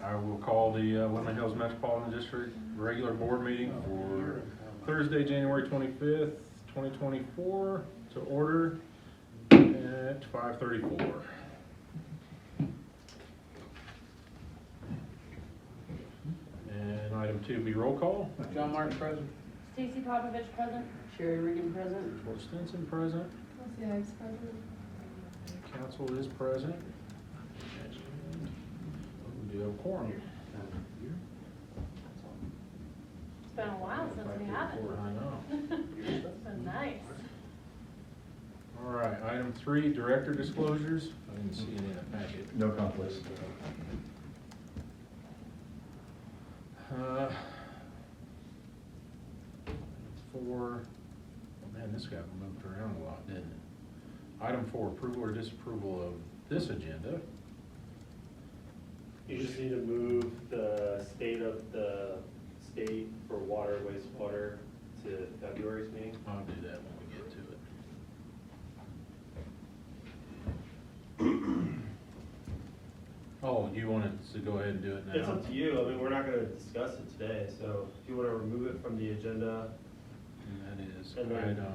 right, I will call the Woodland Hills Metropolitan District regular board meeting for Thursday, January 25th, 2024 to order at 5:34. And item 2 be roll call. John Martin present. Stacy Popovich present. Sherry Riggin present. George Stinson present. Kelsey Ives present. And council is present. And we do have a quorum. It's been a while since we had it. I know. It's been nice. All right, item 3, director disclosures. I didn't see any in the packet. No conflicts. 4, oh man, this got moved around a lot, didn't it? Item 4, approval or disapproval of this agenda. You just need to move the state for water, wastewater to February's meeting. I'll do that when we get to it. Oh, you wanted to go ahead and do it now? It's up to you. I mean, we're not gonna discuss it today, so if you wanna remove it from the agenda, And that is And then- item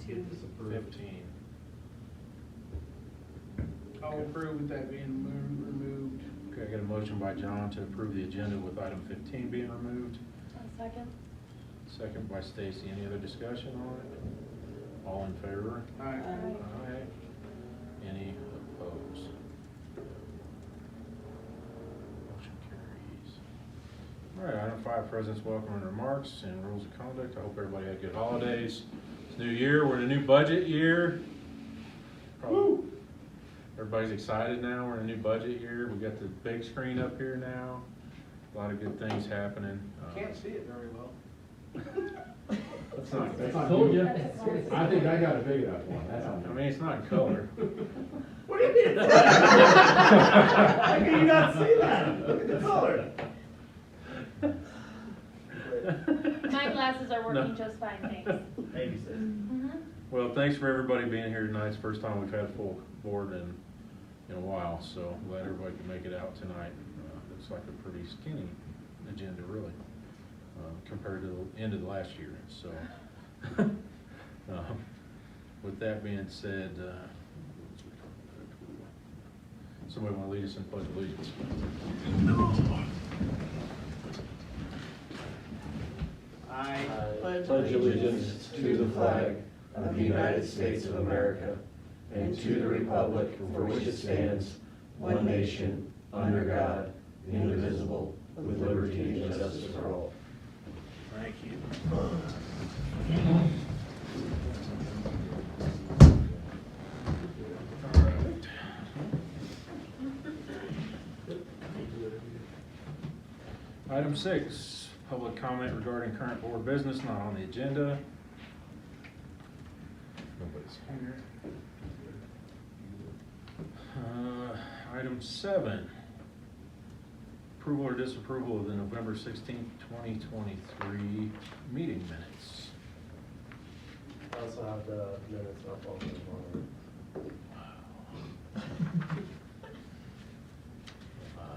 to disapprove. 15. I'll approve with that being removed. Okay, I got a motion by John to approve the agenda with item 15 being removed. A second. Second by Stacy. Any other discussion on it? All in favor? Aye. Aye. Any opposed? Motion carries. All right, item 5, President's welcome and remarks and rules of conduct. I hope everybody had good holidays. It's new year, we're in a new budget year. Probably- Everybody's excited now, we're in a new budget year. We got the big screen up here now. A lot of good things happening. Can't see it very well. That's not, That's not Told good. ya. I think I got a big enough one, that's I all. mean, it's not in color. What do you mean? How can you not see that? Look at the color. My glasses are working No. just fine, thanks. Maybe so. Mm-hmm. Well, thanks for everybody being here tonight. It's the first time we've had a full board in a while, so glad everybody could make it out tonight. Looks like a pretty skinny agenda, really, compared to the end of the last year. So, with that being said, somebody want to lead us in pledge of allegiance? I Pledge allegiance to the flag of the United States of America and to the republic for which it stands, one nation, under God, indivisible, with liberty and justice for all. Thank you. All right. Item 6, public comment regarding current board business not on the agenda. Nobody's here. Item 7, approval or disapproval of the November 16th, 2023 meeting minutes. I also have the minutes up on the monitor.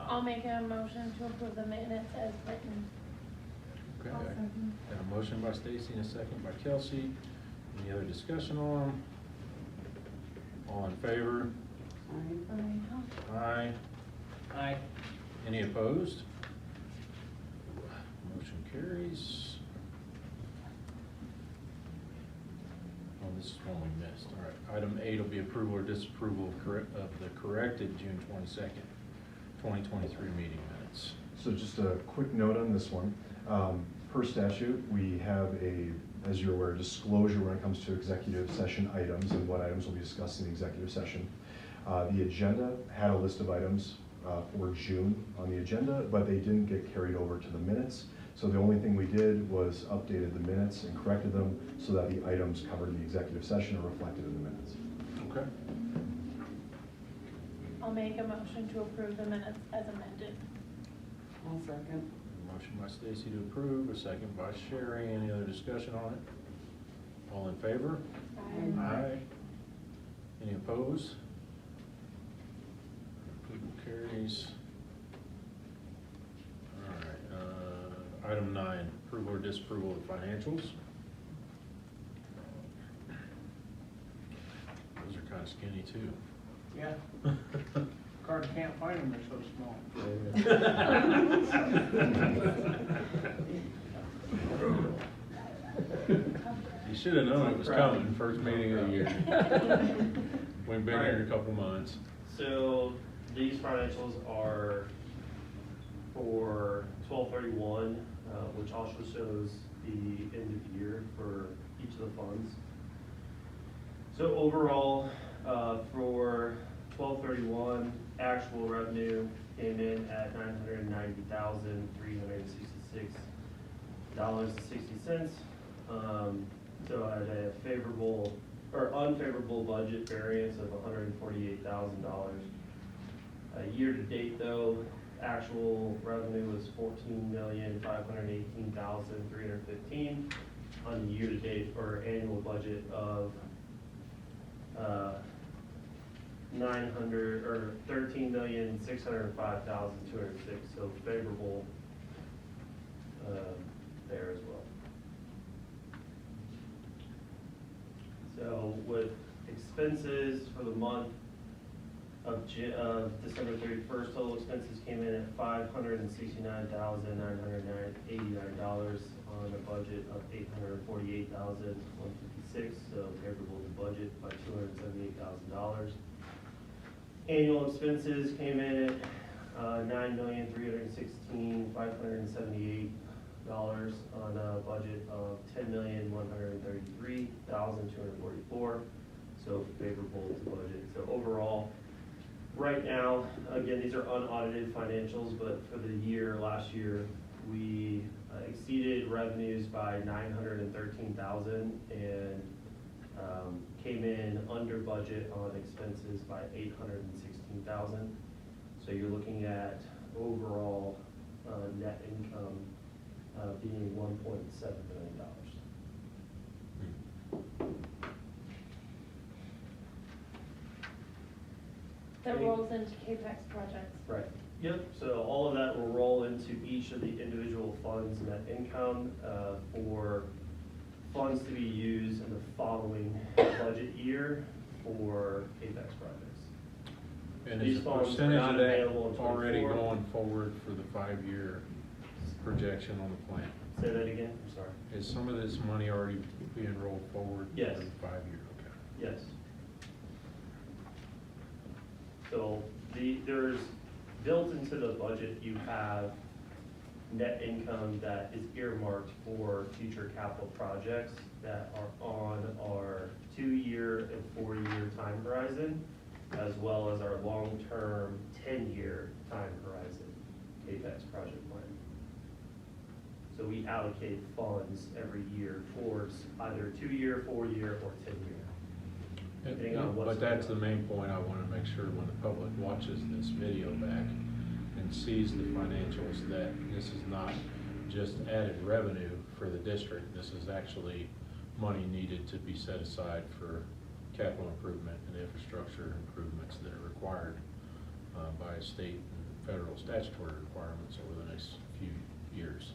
I'll make a motion to approve the minutes as written. Okay, I'll second. got a motion by Stacy and a second by Kelsey. Any other discussion on them? All in favor? Aye. Aye. Aye. Any opposed? Motion carries. Oh, this is one we missed. All right, item 8 will be approval or disapproval of the corrected June 22nd, 2023 meeting minutes. So just a quick note on this one. Per statute, we have as you're aware, disclosure when it comes to executive session items and what items will be discussed in the executive session. The agenda had a list of items for June on the agenda, but they didn't get carried over to the minutes. So the only thing we did was updated the minutes and corrected them so that the items covered in the executive session are reflected in the minutes. Okay. I'll make a motion to approve the minutes as amended. I'll second. Motion by Stacy to approve, a second by Sherry. Any other discussion on it? All in favor? Aye. Any opposed? Approval carries. approval or disapproval of the financials. Those are kind of skinny too. Yeah, Carter can't find them, they're so small. You should have known it was coming, first meeting of the year. We've been here a couple months. So these financials are for 12/31, which also shows the end of year for each of the funds. So overall, for 12/31, actual revenue came in at $990,366.60. So at a favorable or unfavorable budget variance of $148,000. Year to date though, actual revenue was $14,518,315 on the year to date or annual budget of $13,605,206. So favorable there as well. So with expenses for the month of December 31st, total expenses came in at $569,989 on a budget of $848,156, so favorable to budget by $278,000. Annual expenses came in at $9,316,578 on a budget of $10,133,244, so favorable to budget. So overall, right now, again, these are unaudited financials, but for the year, last year, we exceeded revenues by $913,000 and came in under budget on expenses by $816,000. So you're looking at overall net income being $1.7 million. That rolls into CAPEX projects. Right. Yep, so all of that will roll into each of the individual funds net income for funds to be used in the following budget year for CAPEX projects. And These is a funds are percentage not of that available in already 24. going forward for the 5-year projection on the plan? Say that again, I'm sorry. Is some of this money already being rolled forward? Yes. For the 5-year, okay. Yes. So there's, built into the budget, you have net income that is earmarked for future capital projects that are on our 2-year and 4-year time horizon, as well as our long-term 10-year time horizon CAPEX project plan. So we allocate funds every year towards either 2-year, 4-year, or 10-year. Depending on what's But that's the going on. main point I want to make sure when the public watches this video back and sees the financials, that this is not just added revenue for the district. This is actually money needed to be set aside for capital improvement and infrastructure improvements that are required by state and federal statutory requirements over the next few years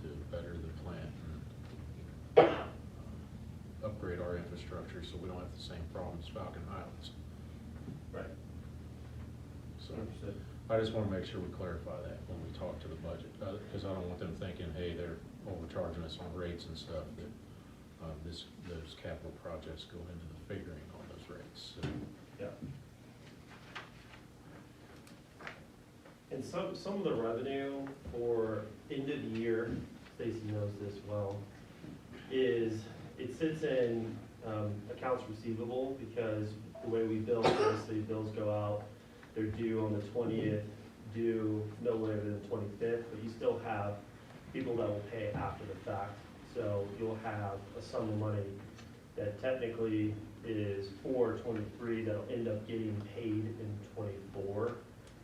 to better the plant and upgrade our infrastructure so we don't have the same problems Falcon Highlands. Right. So Understood. I just want to make sure we clarify that when we talk to the budget, because I don't want them thinking, hey, they're overcharging us on rates and stuff, that those capital projects go into the figuring on those rates. So, Yeah. And some of the revenue for end of the year, Stacy knows this well, is it sits in accounts receivable, because the way we bill, obviously bills go out, they're due on the 20th, due no later than the 25th, but you still have people that will pay after the fact. So you'll have a sum of money that technically is for 23 that'll end up getting paid in 24,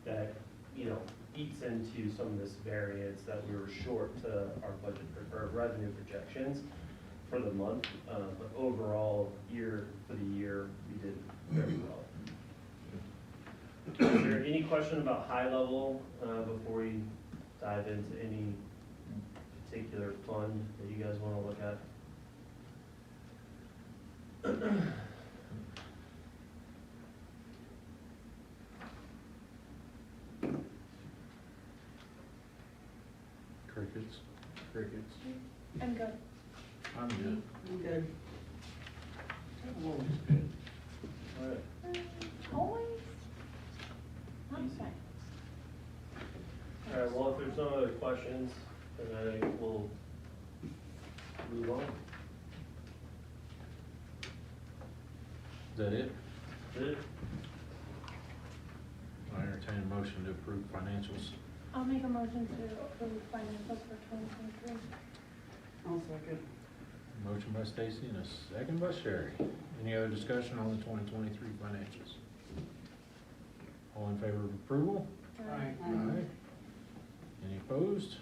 that, you know, eats into some of this variance that we were short to our budget or revenue projections for the month. But overall, for the year, we did very well. Is there any question about high level before we dive into any particular fund that you guys wanna look at? Crickets. Crickets. I'm good. I'm good. I'm good. Alright. Always. I'm fine. Alright, well, if there's no other questions, then I think we'll move on. Is that it? Good? I entertain a motion to approve financials. I'll make a motion to approve financials for 2023. I'll second. Motion by Stacy and a second by Sherry. Any other discussion on the 2023 financials? All in favor of approval? Aye. Aye. Any opposed?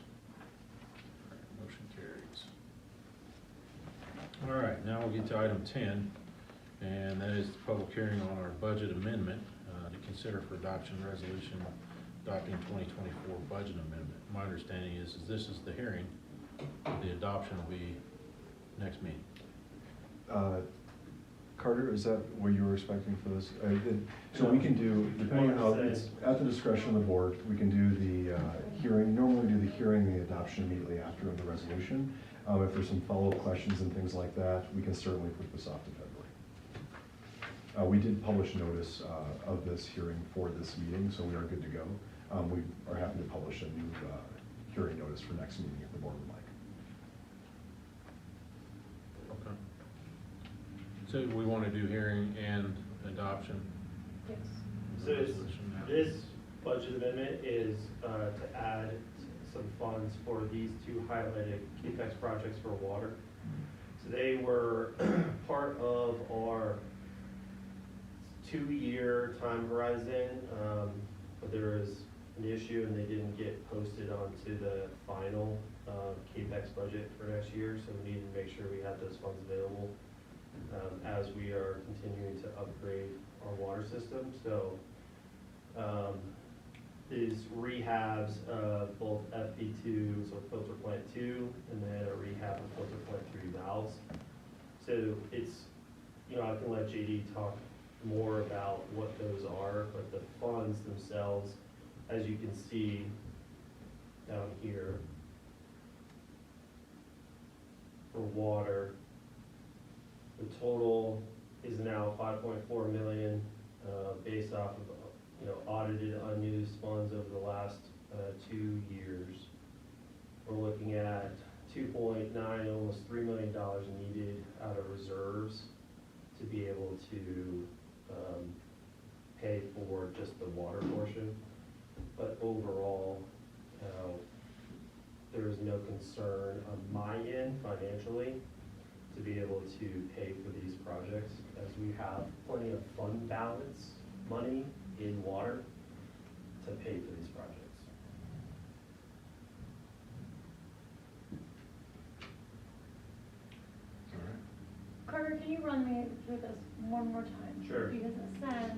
Motion carries. All right, now we'll get to item 10, and that is the public hearing on our budget amendment to consider for adoption resolution adopting 2024 budget amendment. My understanding is this is the hearing, the adoption will be next meeting. Carter, is that what you were expecting for this? So we can do, depending on how, it's at the discretion of the board, we can do the hearing, normally do the hearing and the adoption immediately after the resolution. If there's some follow-up questions and things like that, we can certainly put this off to February. We did publish notice of this hearing for this meeting, so we are good to go. We are happy to publish a new hearing notice for next meeting if the board would like. Okay. So we want to do hearing and adoption? Yes. So it's- Resolution now. this budget amendment is to add some funds for these two highlighted CAPEX projects for water. So they were part of our 2-year time horizon, but there was an issue and they didn't get posted onto the final CAPEX budget for next year, so we needed to make sure we had those funds available as we are continuing to upgrade our water system. So these rehabs of both FP2, so filter plant 2, and then a rehab of filter plant 3 valves. So it's, you know, I can let JD talk more about what those are, but the funds themselves, as you can see down here, for water, the total is now 5.4 million, based off of, you know, audited unused funds over the last 2 years. We're looking at 2.9, almost $3 million needed out of reserves to be able to pay for just the water portion. But overall, there is no concern on my end financially to be able to pay for these projects, as we have plenty of fund balance money in water to pay for these projects. All right. Carter, can you run me through this one more time? Sure. Because it says,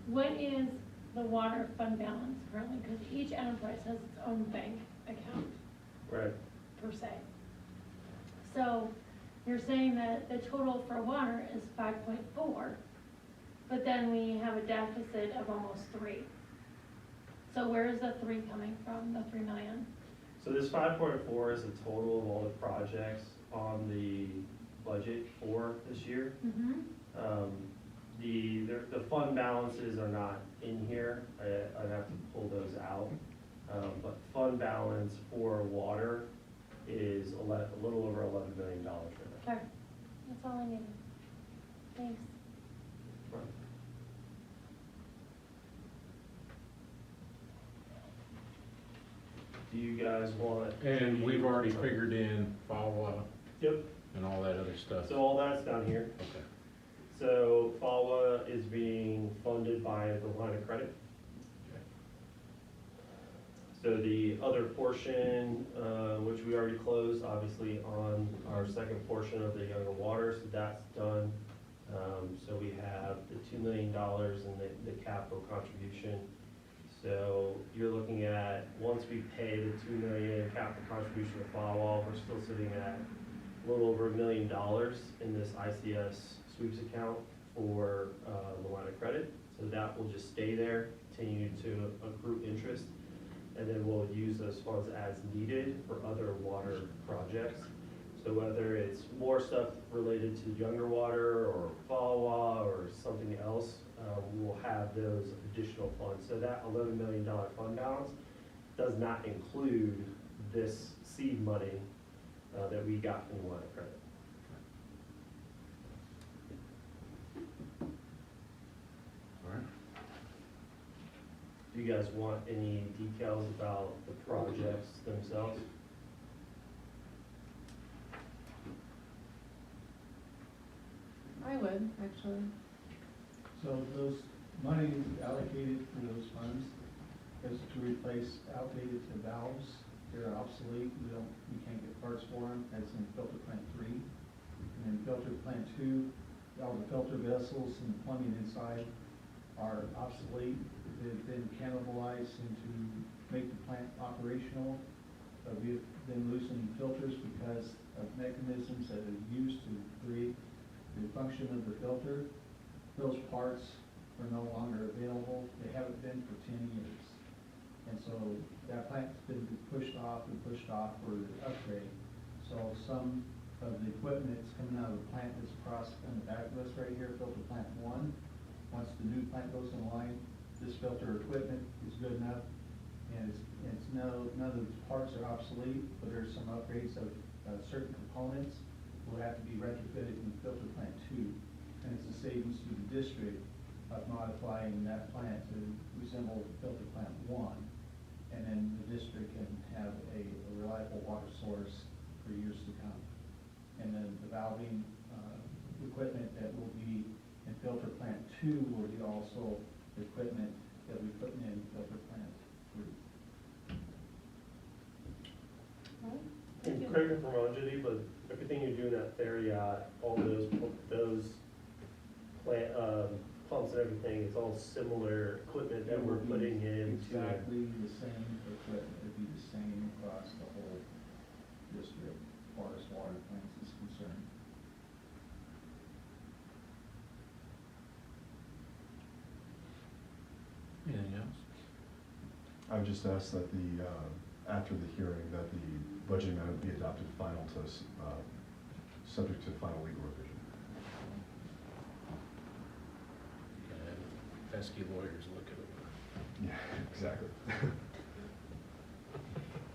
what is the water fund balance currently? Because each enterprise has its own bank account Right. per se. So you're saying that the total for water is 5.4, but then we have a deficit of almost 3. So where is the 3 coming from, the 3 million? So this 5.4 is the total of all the projects on the budget for this year. Mm-hmm. The fund balances are not in here. I'd have to pull those out. But fund balance for water is a little over $11 million right now. Okay, that's all I needed. Thanks. Do you guys want? And we've already figured in FAWA Yep, and all that other stuff. so all that's down here. Okay. So FAWA is being funded by the line of credit. So the other portion, which we already closed, obviously, on our second portion of the Younger Water, so that's done. So we have the $2 million in the capital contribution. So you're looking at that once we pay the $2 million capital contribution to Firewall, we're still sitting at a little over $1 million in this ICS sweeps account for the line of credit. So that will just stay there, continue to accrue interest, and then we'll use those funds as needed for other water projects. So whether it's more stuff related to Younger Water or Fawa or something else, we will have those additional funds. So that $11 million fund balance does not include this seed money that we got from the line of credit. All right. Do you guys want any details about the projects themselves? I would, actually. So those money allocated for those funds is to replace outdated valves. They're obsolete, we can't get parts for them, that's in filter plant 3. And then filter plant 2, all the filter vessels and plumbing inside are obsolete. They've been cannibalized into make the plant operational. We've been losing filters because of mechanisms that are used to create the function of the filter. Those parts are no longer available. They haven't been for 10 years. And so that plant's been pushed off for upgrade. So some of the equipment that's coming out of the plant that's across on the back of us right here, filter plant 1. Once the new plant goes in line, this filter equipment is good enough. And none of the parts are obsolete, but there's some upgrades of certain components will have to be retrofitted in filter plant 2. And it's a savings to the district of modifying that plant to resemble filter plant 1. And then the district can have a reliable water source for years to come. And then the valving equipment that will be in filter plant 2 will be also the equipment that we put in filter plant 3. And correct me if I'm wrong, Judy, but everything you're doing at Theriot, all those plant, pumps and everything, it's all similar equipment that we're putting in. Exactly the same equipment, it'd be the same across the whole district, as far as water plants is concerned. Anything else? I would just ask that the, after the hearing, that the budget amendment be adopted final to, subject to final legal revision. Gotta have pesky lawyers look at it. Yeah, exactly.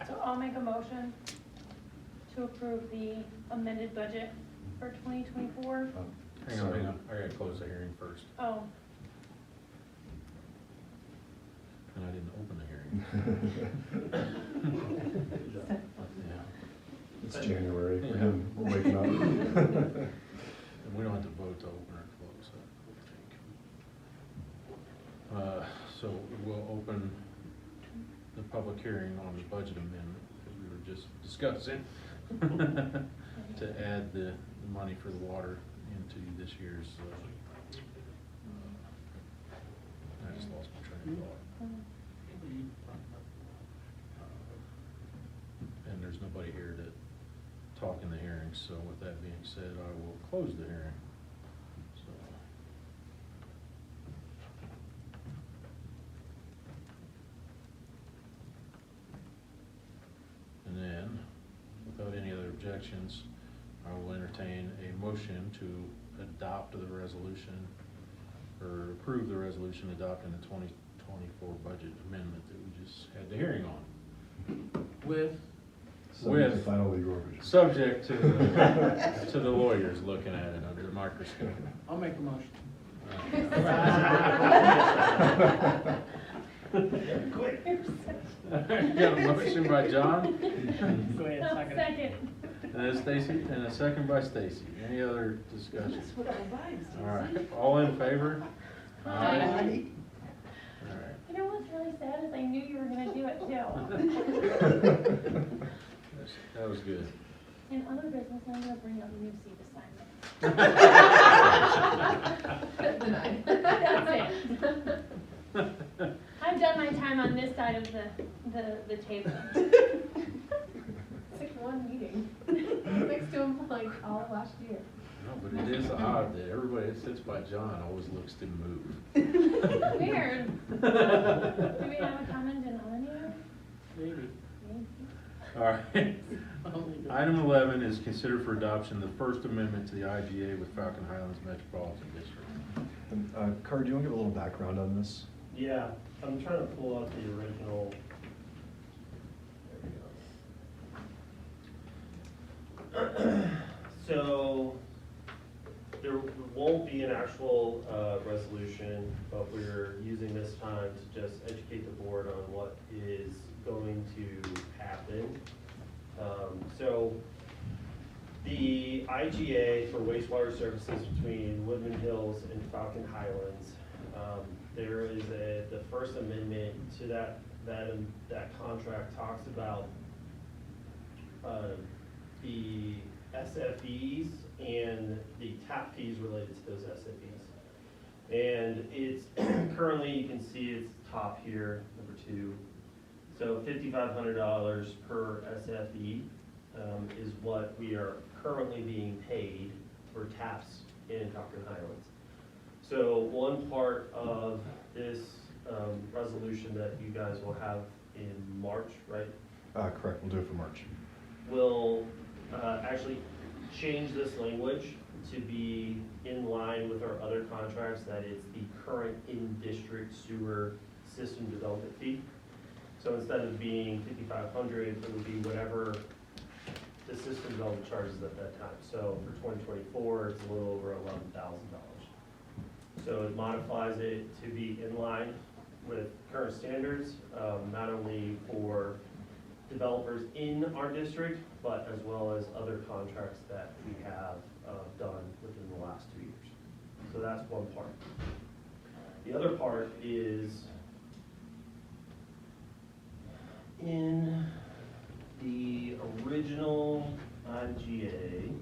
So I'll make a motion to approve the amended budget for 2024. Hang on, I gotta close the hearing first, Oh, and I didn't open the hearing. Yeah. It's January, Yeah. we're waking up. And we don't have to vote to open or close, I don't think. So we'll open the public hearing on the budget amendment, because we were just discussing, to add the money for the water into this year's, I just lost my train of thought. And there's nobody here to talk in the hearing, so with that being said, I will close the hearing. So. And then, without any other objections, I will entertain a motion to adopt the resolution, or approve the resolution adopting the 2024 budget amendment that we just had the hearing on. Subject to final legal revision. Subject to the lawyers looking at it under the microscope. I'll make a motion. Quick. Got a motion by John, Go ahead, second. second. and a Stacy, and a second by Stacy. Any other discussion? That's what I buy. All right, all in favor? Aye. All right. You know what's really sad is I knew you were gonna do it too. That was good. In other business, I'm gonna bring up new seat assignments. Denied. That's it. I've done my time on on this side of the table. It's like one meeting. Next to him like all last year. No, but it is odd that everybody that sits by John always looks to move. Weird. Do we have a common denominator? Maybe. Maybe. All right. Item 11 is considered for adoption the First Amendment to the IGA with Falcon Highlands Metropolitan District. And, Carr, do you want to give a little background on this? Yeah, I'm trying to pull out the original. There we go. So, there won't be an actual resolution, but we're using this time to just educate the board on what is going to happen. So, the IGA for wastewater services between Woodman Hills and Falcon Highlands, there is the First Amendment to that contract talks about the SFEs and the tap fees related to those SFEs. And it's currently, you can see it's top here, number 2. So $5,500 per SFE is what we are currently being paid for taps in Falcon Highlands. So one part of this resolution that you guys will have in March, right? Correct, we'll do it for March. Will actually change this language to be in line with our other contracts, that it's the current in-district sewer system development fee. So instead of being $5,500, it would be whatever the system development charges at that time. So for 2024, it's a little over $11,000. So it modifies it to be in line with current standards, not only for developers in our district, but as well as other contracts that we have done within the last 2 years. So that's one part. The other part is in the original IGA,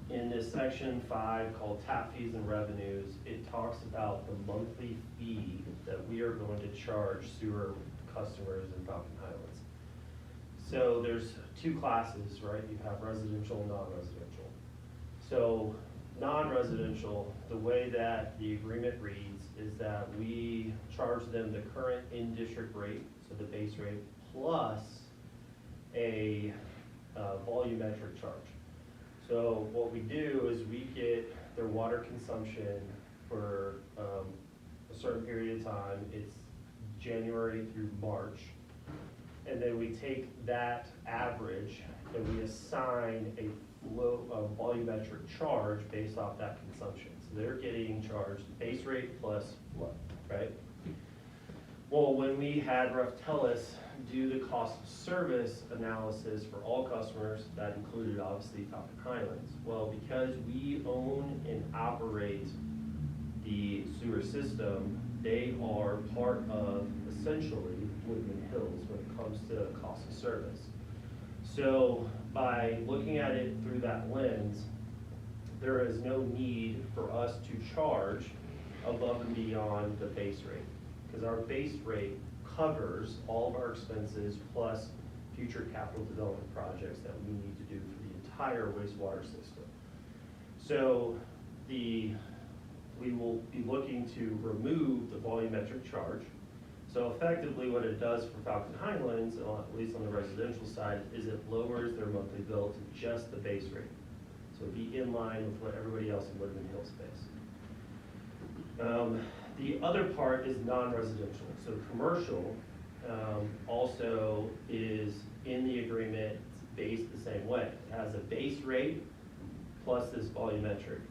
in this section 5 called tap fees and revenues, it talks about the monthly fee that we are going to charge sewer customers in Falcon Highlands. So there's 2 classes, right? You have residential and non-residential. So non-residential, the way that the agreement reads is that we charge them the current in-district rate, so the base rate, plus a volumetric charge. So what we do is we get their water consumption for a certain period of time. It's January through March. And then we take that average and we assign a volumetric charge based off that consumption. So they're getting charged base rate plus flow, right? Well, when we had Reftelis do the cost of service analysis for all customers, that included obviously Falcon Highlands. Well, because we own and operate the sewer system, they are part of essentially Woodman Hills when it comes to cost of service. So by looking at it through that lens, there is no need for us to charge above and beyond the base rate, because our base rate covers all of our expenses plus future capital development projects that we need to do for the entire wastewater system. So we will be looking to remove the volumetric charge. So effectively what it does for Falcon Highlands, at least on the residential side, is it lowers their monthly bill to just the base rate. So be in line with what everybody else in Woodman Hills pays. The other part is non-residential. So commercial also is in the agreement, it's based the same way. It has a base rate plus this volumetric.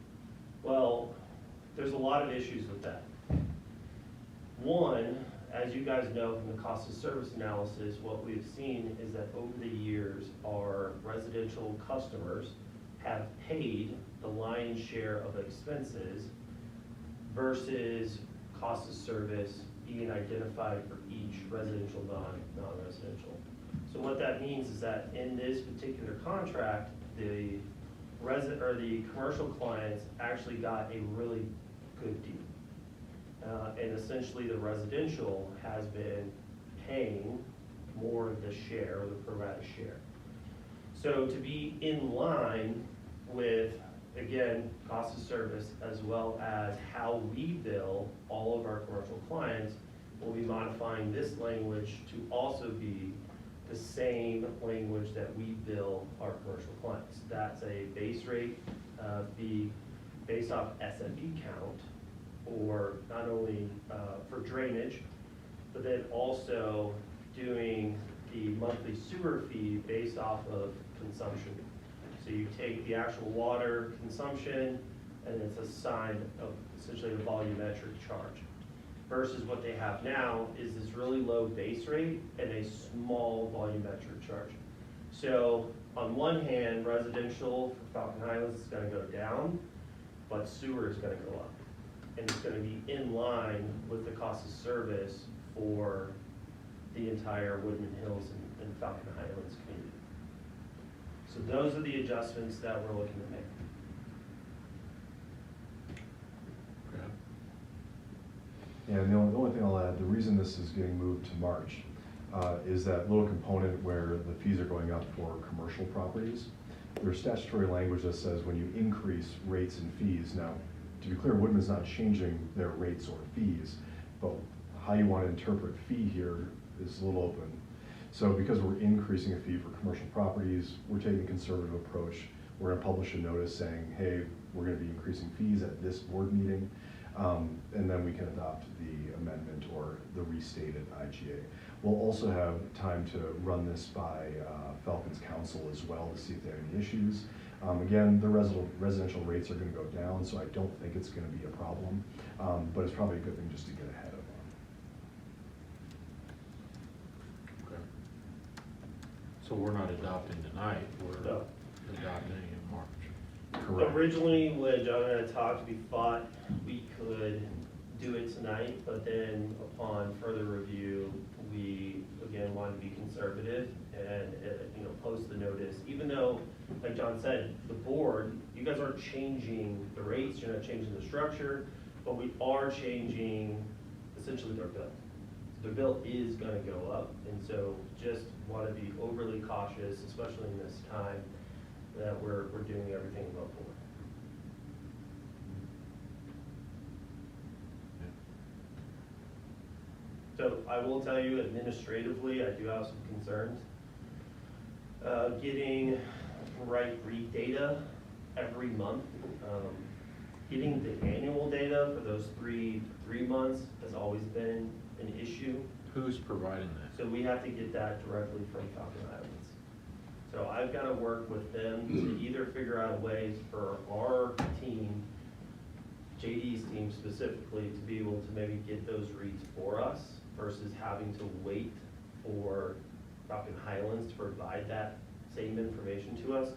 Well, there's a lot of issues with that. One, as you guys know from the cost of service analysis, what we've seen is that over the years, our residential customers have paid the lion's share of expenses versus cost of service being identified for each residential, non-residential. So what that means is that in this particular contract, the commercial clients actually got a really good deal. And essentially the residential has been paying more of the share, or the pro rata share. So to be in line with, again, cost of service, as well as how we bill all of our commercial clients, we'll be modifying this language to also be the same language that we bill our commercial clients. That's a base rate fee based off SFE count, or not only for drainage, but then also doing the monthly sewer fee based off of consumption. So you take the actual water consumption, and it's assigned essentially a volumetric charge. Versus what they have now is this really low base rate and a small volumetric charge. So on one hand, residential for Falcon Highlands is gonna go down, but sewer is gonna go up. And it's gonna be in line with the cost of service for the entire Woodman Hills and Falcon Highlands community. So those are the adjustments that we're looking to make. Okay. Yeah, and the only thing I'll add, the reason this is getting moved to March is that little component where the fees are going up for commercial properties. There's statutory language that says when you increase rates and fees, now, to be clear, Woodman's not changing their rates or fees, but how you want to interpret fee here is a little open. So because we're increasing a fee for commercial properties, we're taking a conservative approach. We're gonna publish a notice saying, hey, we're gonna be increasing fees at this board meeting, and then we can adopt the amendment or the restated IGA. We'll also have time to run this by Falcons Council as well to see if they have any issues. Again, the residential rates are gonna go down, so I don't think it's gonna be a problem, but it's probably a good thing just to get ahead of them. Okay. So we're not adopting tonight, we're No. adopting in March. Correct. Originally, when John and I talked, we thought we could do it tonight, but then upon further review, we, again, wanted to be conservative and, post the notice. Even though, like John said, the board, you guys aren't changing the rates, you're not changing the structure, but we are changing essentially their bill. Their bill is gonna go up, and so just wanna be overly cautious, especially in this time, that we're doing everything above board. So I will tell you administratively, I do have some concerns. Getting right read data every month, getting the annual data for those three months has always been an issue. Who's providing that? So we have to get that directly from Falcon Islands. So I've got to work with them to either figure out ways for our team, JD's team specifically, to be able to maybe get those reads for us versus having to wait for Falcon Highlands to provide that same information to us.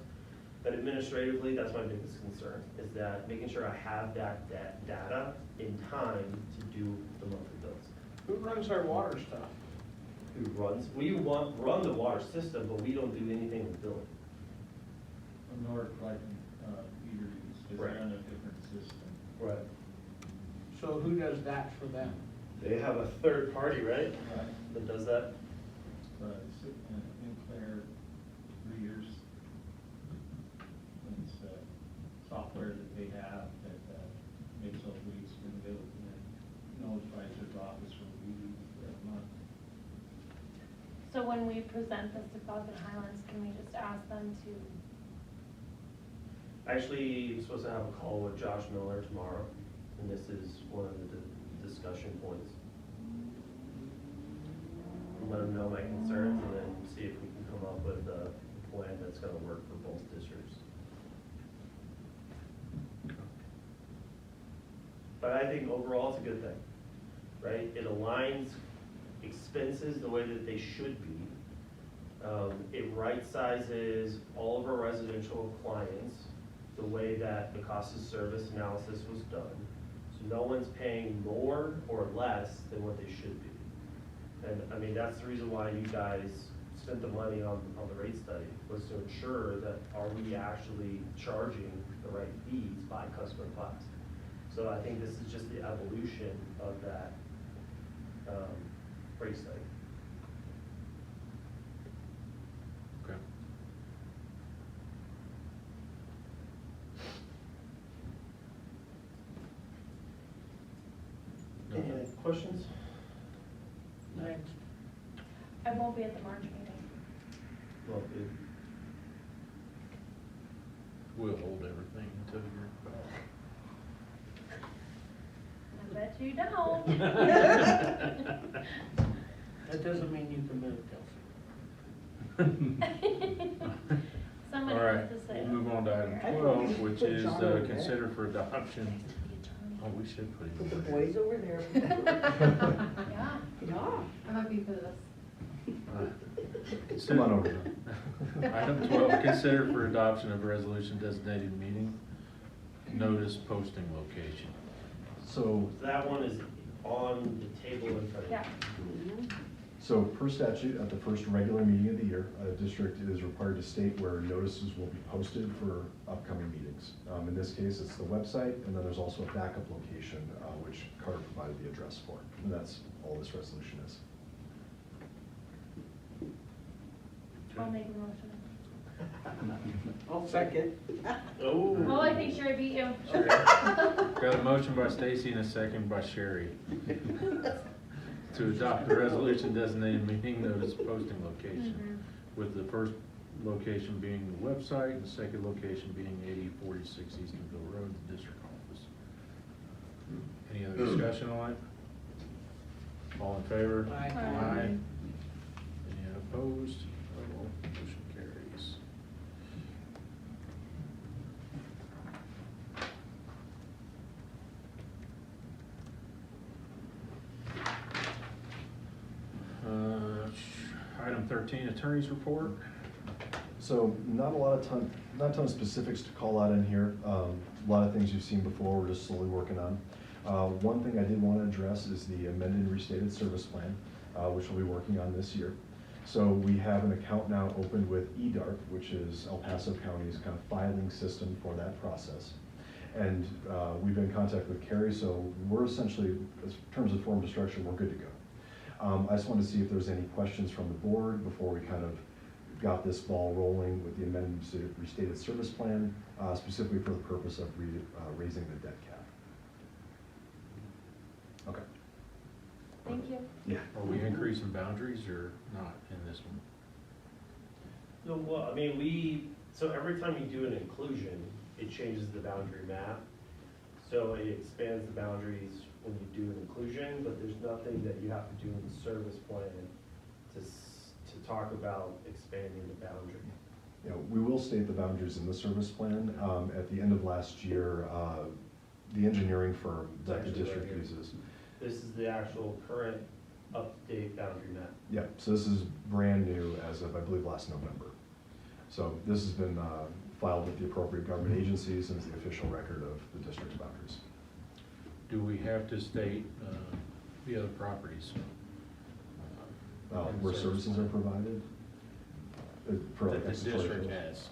But administratively, that's my biggest concern, is that making sure I have that data in time to do the monthly bills. Who runs our water stuff? Who runs, we run the water system, but we don't do anything with billing. Nor like eateries, because Right. they're on a different system. Right. So who does that for them? They have a third party, right, Right. that does that? But Sinclair readers, it's software that they have that makes those reads available and notifies their office when we that month. So when we present this to Falcon Highlands, can we just ask them to, Actually, I'm supposed to have a call with Josh Miller tomorrow, and this is one of the discussion points. Let him know my concerns, and then see if we can come up with a plan that's gonna work for both districts. But I think overall, it's a good thing, right? It aligns expenses the way that they should be. It right-sizes all of our residential clients the way that the cost of service analysis was done. So no one's paying more or less than what they should be. And I mean, that's the reason why you guys spent the money on the rate study, was to ensure that are we actually charging the right fees by customer class. So I think this is just the evolution of that rate study. Okay. Any questions? Next. I won't be at the March meeting. Well, it- We'll hold everything until you're I bet you don't. That doesn't mean you can move, Kelsey. Somebody All right, has to say. we'll move on to item I think 12, we should which put is John over there. consider for adoption. Oh, we should put him Put the over boys over there. Yeah. Yeah. I'm happy for this. there. Come on over then. Item 12, consider for adoption of a resolution designated meeting, notice posting location. So, that one is on the table in front of you. Yeah. so per statute, at the first regular meeting of the year, a district is required to state where notices will be posted for upcoming meetings. In this case, it's the website, and then there's also a backup location, which Carter provided the address for. And that's all this resolution is. I'll make a motion. I'll second. Oh. Oh, I think Sherry beat you. Got a motion by Stacy and a second by Sherry to adopt the resolution designated meeting notice posting location, with the first location being the website and the second location being 8046 Eastonville Road, the district office. Any other discussion on it? All in favor? Aye. Aye. Any opposed? Oh, motion carries. Item 13, attorney's report. So not a ton of specifics to call out in here. A lot of things you've seen before, we're just slowly working on. One thing I did want to address is the amended and restated service plan, which we'll be working on this year. So we have an account now opened with EDARP, which is El Paso County's kind of filing system for that process. And we've been in contact with Carrie, so we're essentially, in terms of form destruction, we're good to go. I just wanted to see if there's any questions from the board before we kind of got this ball rolling with the amended and restated service plan, specifically for the purpose of raising the debt cap. Okay. Thank you. Yeah. Are we increasing boundaries or not in this one? No, well, I mean, so every time you do an inclusion, it changes the boundary map. So it expands the boundaries when you do an inclusion, but there's nothing that you have to do in the service plan to talk about expanding the boundary. Yeah, we will state the boundaries in the service plan. At the end of last year, the engineering firm that the It's actually district right here. uses. This is the actual current up-to-date boundary map. Yeah, so this is brand new as of, I believe, last November. So this has been filed with the appropriate government agencies and is the official record of the district's boundaries. Do we have to state the other properties? in the Where service services plan? are provided? For like That the accessory district buildings.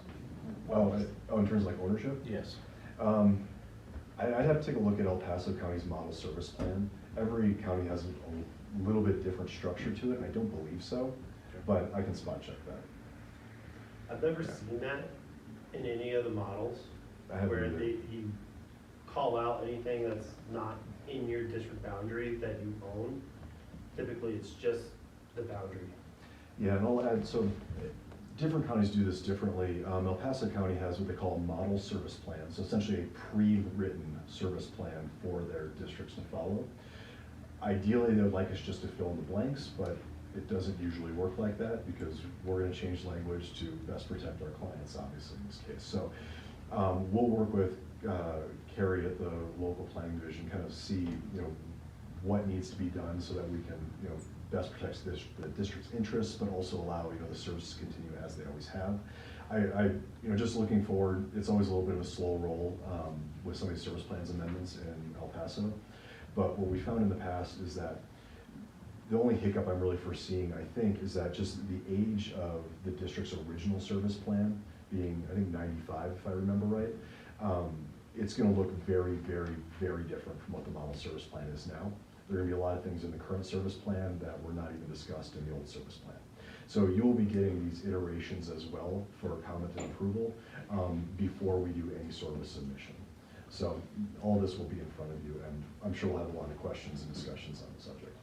has? In terms of like ownership? Yes. I'd have to take a look at El Paso County's model service plan. Every county has a little bit different structure to it, and I don't believe so, but I can spot check that. I've never seen that in any of the models, I haven't where either. you call out anything that's not in your district boundary that you own. Typically, it's just the boundary. Yeah, and I'll add, so different counties do this differently. El Paso County has what they call a model service plan, so essentially a pre-written service plan for their districts to follow. Ideally, they would like us just to fill in the blanks, but it doesn't usually work like that because we're gonna change language to best protect our clients, obviously, in this case. So we'll work with Carrie at the local planning division, kind of see, what needs to be done so that we can, best protect the district's interests, but also allow, the services to continue as they always have. Just looking forward, it's always a little bit of a slow roll with some of these service plans amendments in El Paso. But what we found in the past is that the only hiccup I'm really foreseeing, I think, is that just the age of the district's original service plan being, I think, 95, if I remember right. it's gonna look very, very, very different from what the model service plan is now. There are gonna be a lot of things in the current service plan that were not even discussed in the old service plan. So you will be getting these iterations as well for comment and approval before we do any sort of a submission. So all this will be in front of you, and I'm sure we'll have a lot of questions and discussions on the subject.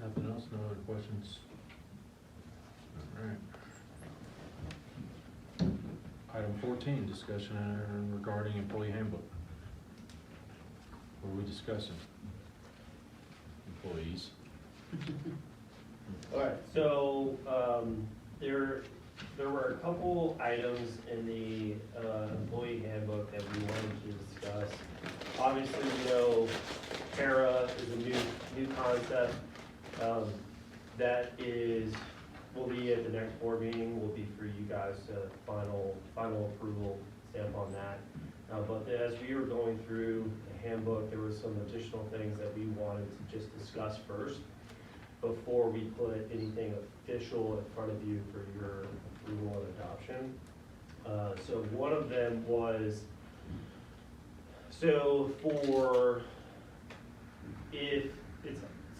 Nothing else, no other questions? All right. Item 14, discussion regarding employee handbook. What are we discussing? Employees. All right, so, there were a couple items in the, employee handbook that we wanted to discuss. Obviously, you know, para is a new concept, that will be at the next board meeting, will be for you guys to final approval, stamp on that. But as we were going through the handbook, there were some additional things that we wanted to just discuss first before we put anything official in front of you for your approval and adoption. So one of them was,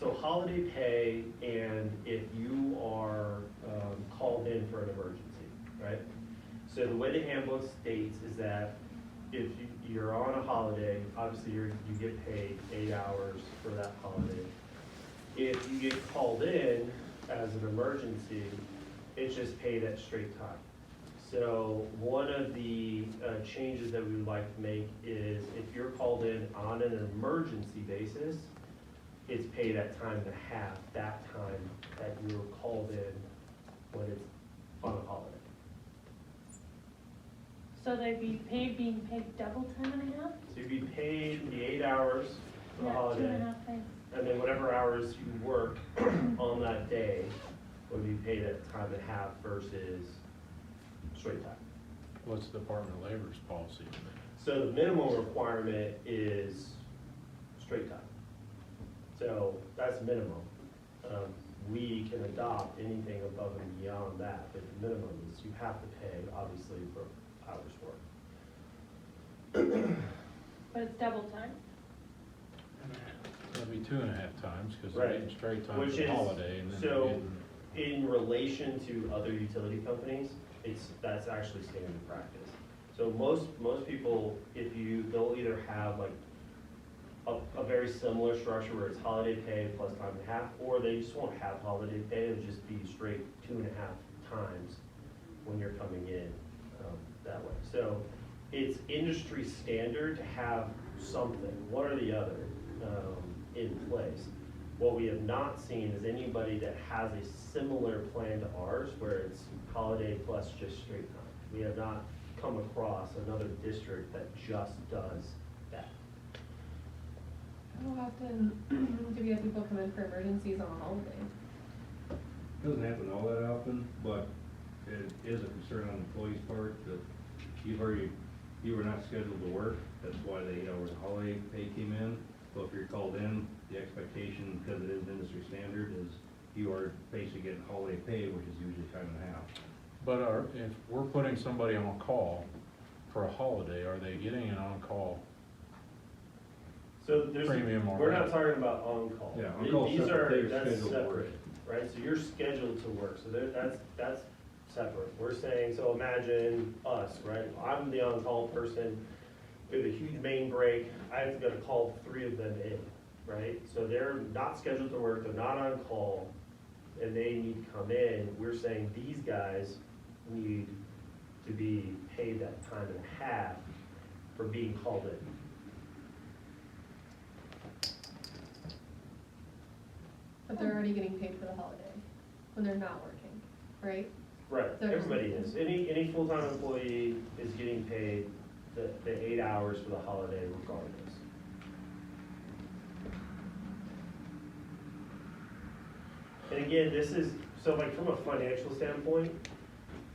so holiday pay, and if you are called in for an emergency, right? So the way the handbook states is that if you're on a holiday, obviously you get paid 8 hours for that holiday. If you get called in as an emergency, it's just paid at straight time. So one of the changes that we would like to make is if you're called in on an emergency basis, it's paid at time and a half, that time that you were called in when it's on a holiday. So they'd be being paid double time and a half? So you'd be paid the 8 hours for the Yeah, holiday, 2.5 days. and then whatever hours you work on that day would be paid at time and a half versus straight time. What's the Department of Labor's policy? So the minimum requirement is straight time. So that's minimum. We can adopt anything above and beyond that, but the minimum is you have to pay, obviously, for hours work. But it's double time. That'd be 2.5 times, because Right. they're getting straight time Which for the is- holiday, and then so- they're getting. In relation to other utility companies, that's actually standard practice. So most people, they'll either have like a very similar structure where it's holiday pay plus time and a half, or they just won't have holiday pay, it'll just be straight 2.5 times when you're coming in, that way. So it's industry standard to have something, one or the other, in place. What we have not seen is anybody that has a similar plan to ours, where it's holiday plus just straight time. We have not come across another district that just does that. How often do we have people come in for emergencies on a holiday? Doesn't happen all that often, but it is a concern on the employee's part that you were not scheduled to work. That's why the 8 hours of holiday pay came in. So if you're called in, the expectation, because it is industry standard, is you are basically getting holiday pay, which is usually time and a half. But if we're putting somebody on call for a holiday, are they getting an on-call? So Premium we're not already. talking about on-call. Yeah, on-call These separate, are, they're that's scheduled to work. separate, right? So you're scheduled to work, so that's separate. We're saying, so imagine us, right? I'm the on-call person, we have a huge main break, I have to go to call 3 of them in, right? So they're not scheduled to work, they're not on call, and they need to come in. We're saying these guys need to be paid that time and a half for being called in. But they're already getting paid for the holiday when they're not working, right? Right, So- everybody is. Any full-time employee is getting paid the 8 hours for the holiday regardless. And again, this is, so like from a financial standpoint,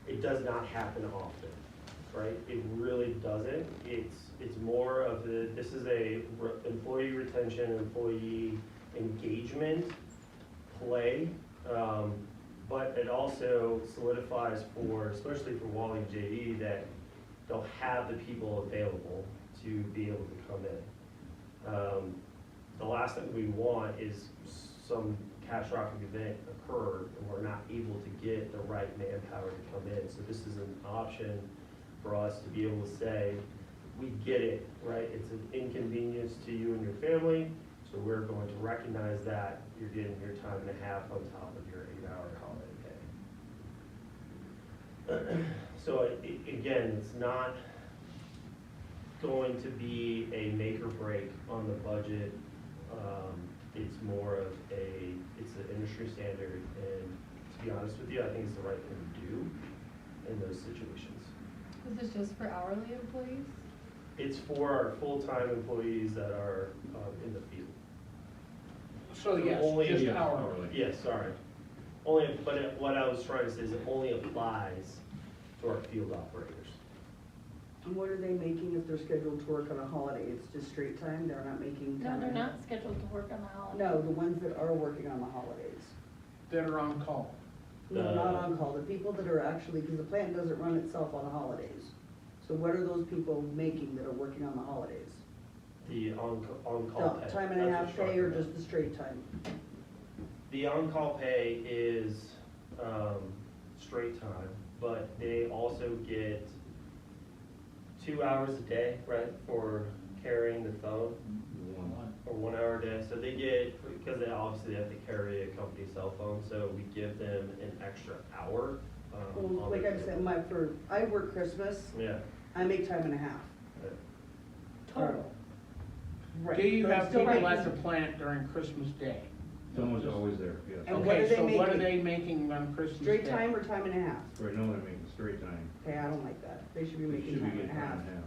it does not happen often, right? It really doesn't. It's more of this is a employee retention, employee engagement play. But it also solidifies for, especially for Wally and JD, that they'll have the people available to be able to come in. The last thing we want is some catastrophic event occurred and we're not able to get the right manpower to come in. So this is an option for us to be able to say, we get it, right? It's an inconvenience to you and your family, so we're going to recognize that you're getting your time and a half on top of your 8-hour holiday pay. So again, it's not going to be a make or break on the budget. It's more of it's an industry standard, and to be honest with you, I think it's the right thing to do in those situations. Is this just for hourly employees? It's for our full-time employees that are in the field. So yes, Only just if- hourly. Yes, sorry. Only, but what I was trying to say is it only applies to our field operators. And what are they making if they're scheduled to work on a holiday? It's just straight time, they're not making No, time? they're not scheduled to work on the holiday. No, the ones that are working on the holidays. That are on call. No, not on call, the people that are actually, because the plant doesn't run itself on the holidays. So what are those people making that are working on the holidays? The on-call No, pay. time and a That's half what pay or Sharp just the straight time? The on-call pay is straight time, but they also get 2 hours a day, right, for carrying the phone, or 1 hour a day. So they get, because they obviously have to carry a company cell phone, so we give them an extra hour. Well, on like their I said, pay. I work Christmas, Yeah. I make time and a half. Total. Right. Do you but I'm have still people making- at the plant during Christmas Day? Someone's always there, yes. And what are Okay, they so what are making? they making on Christmas Day? Straight time or time and a half? Right now, they're making straight time. Okay, I don't like that, they should be They making should be time and a getting half. time and a half.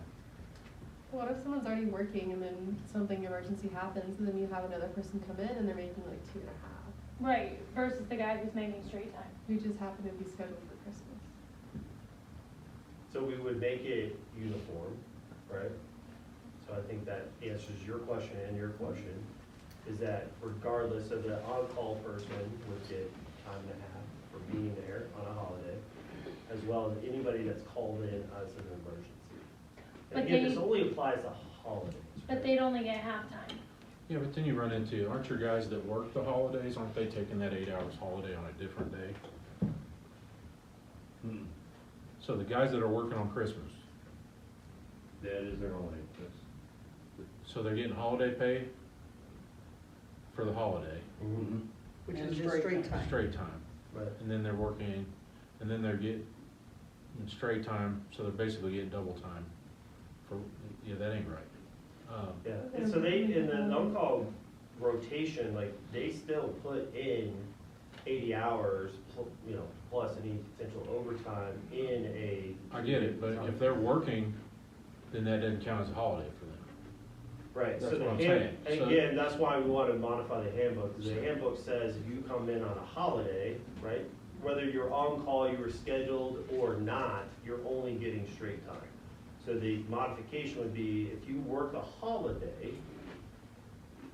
What if someone's already working and then something emergency happens and then you have another person come in and they're making like 2.5? Right, versus the guy who's making straight time. Who just happen to be scheduled for Christmas? So we would make it uniform, right? So I think that answers your question and your question, is that regardless of the on-call person would get time and a half for being there on a holiday, as well as anybody that's called in as an emergency. And But again, they- this only applies to holidays. But right? they'd only get halftime. Yeah, but then you run into, aren't your guys that work the holidays, aren't they taking that 8 hours holiday on a different day? Hmm. So the guys that are working on Christmas, That is their holiday, that's, so they're getting holiday pay for the holiday, Mhm. Which And is just straight straight time. time. straight time. Right. And then they're working, and then they're getting straight time, so they're basically getting double time for, yeah, that ain't right. Yeah, and so they, in the on-call rotation, like, they still put in 80 hours, you know, plus any potential overtime in a. I get it, but if they're working, then that doesn't count as a holiday for them. Right, so That's the what I'm hand, saying. So- again, that's why we want to modify the handbook, because the handbook says if you come in on a holiday, right? Whether you're on call, you were scheduled or not, you're only getting straight time. So the modification would be, if you work a holiday,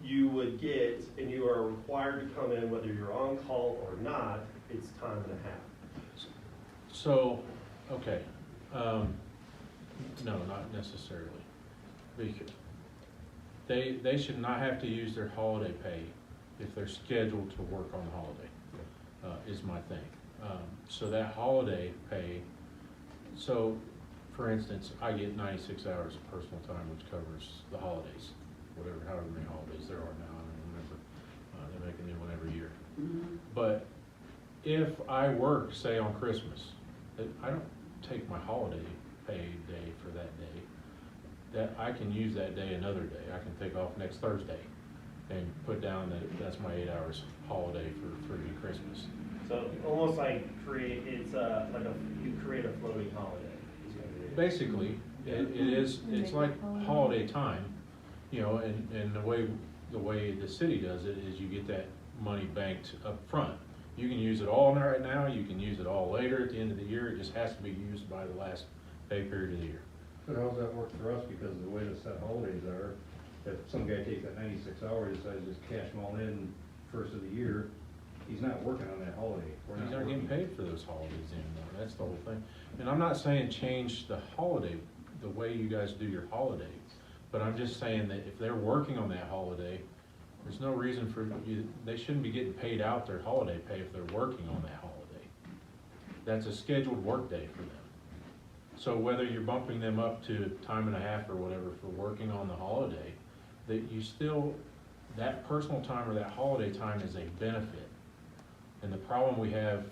you would get, and you are required to come in whether you're on call or not, it's time and a half. So, okay, no, not necessarily. Because they should not have to use their holiday pay if they're scheduled to work on the holiday, is my thing. So that holiday pay, so, for instance, I get 96 hours of personal time, which covers the holidays, whatever, however many holidays there are now, I don't remember. They make a new one every year. But if I work, say, on Christmas, I don't take my holiday pay day for that day. That, I can use that day another day. I can take off next Thursday and put down that that's my 8 hours holiday for Christmas. So almost like it's like you create a floating holiday. is what it is. Basically, it is, it's like holiday time, you know, and the way the city does it is you get that money banked up front. You can use it all right now, you can use it all later at the end of the year, it just has to be used by the last pay period of the year. but how's that work for us, because of the way the set holidays are, if some guy takes that 96 hours, decides to just cash them all in first of the year, he's not working on that holiday. We're He's not working. getting paid for those holidays anymore, that's the whole thing. And I'm not saying change the holiday, the way you guys do your holiday, but I'm just saying that if they're working on that holiday, there's no reason for you, they shouldn't be getting paid out their holiday pay if they're working on that holiday. That's a scheduled work day for them. So whether you're bumping them up to time and a half or whatever for working on the holiday, that you still, that personal time or that holiday time is a benefit. And the problem we have,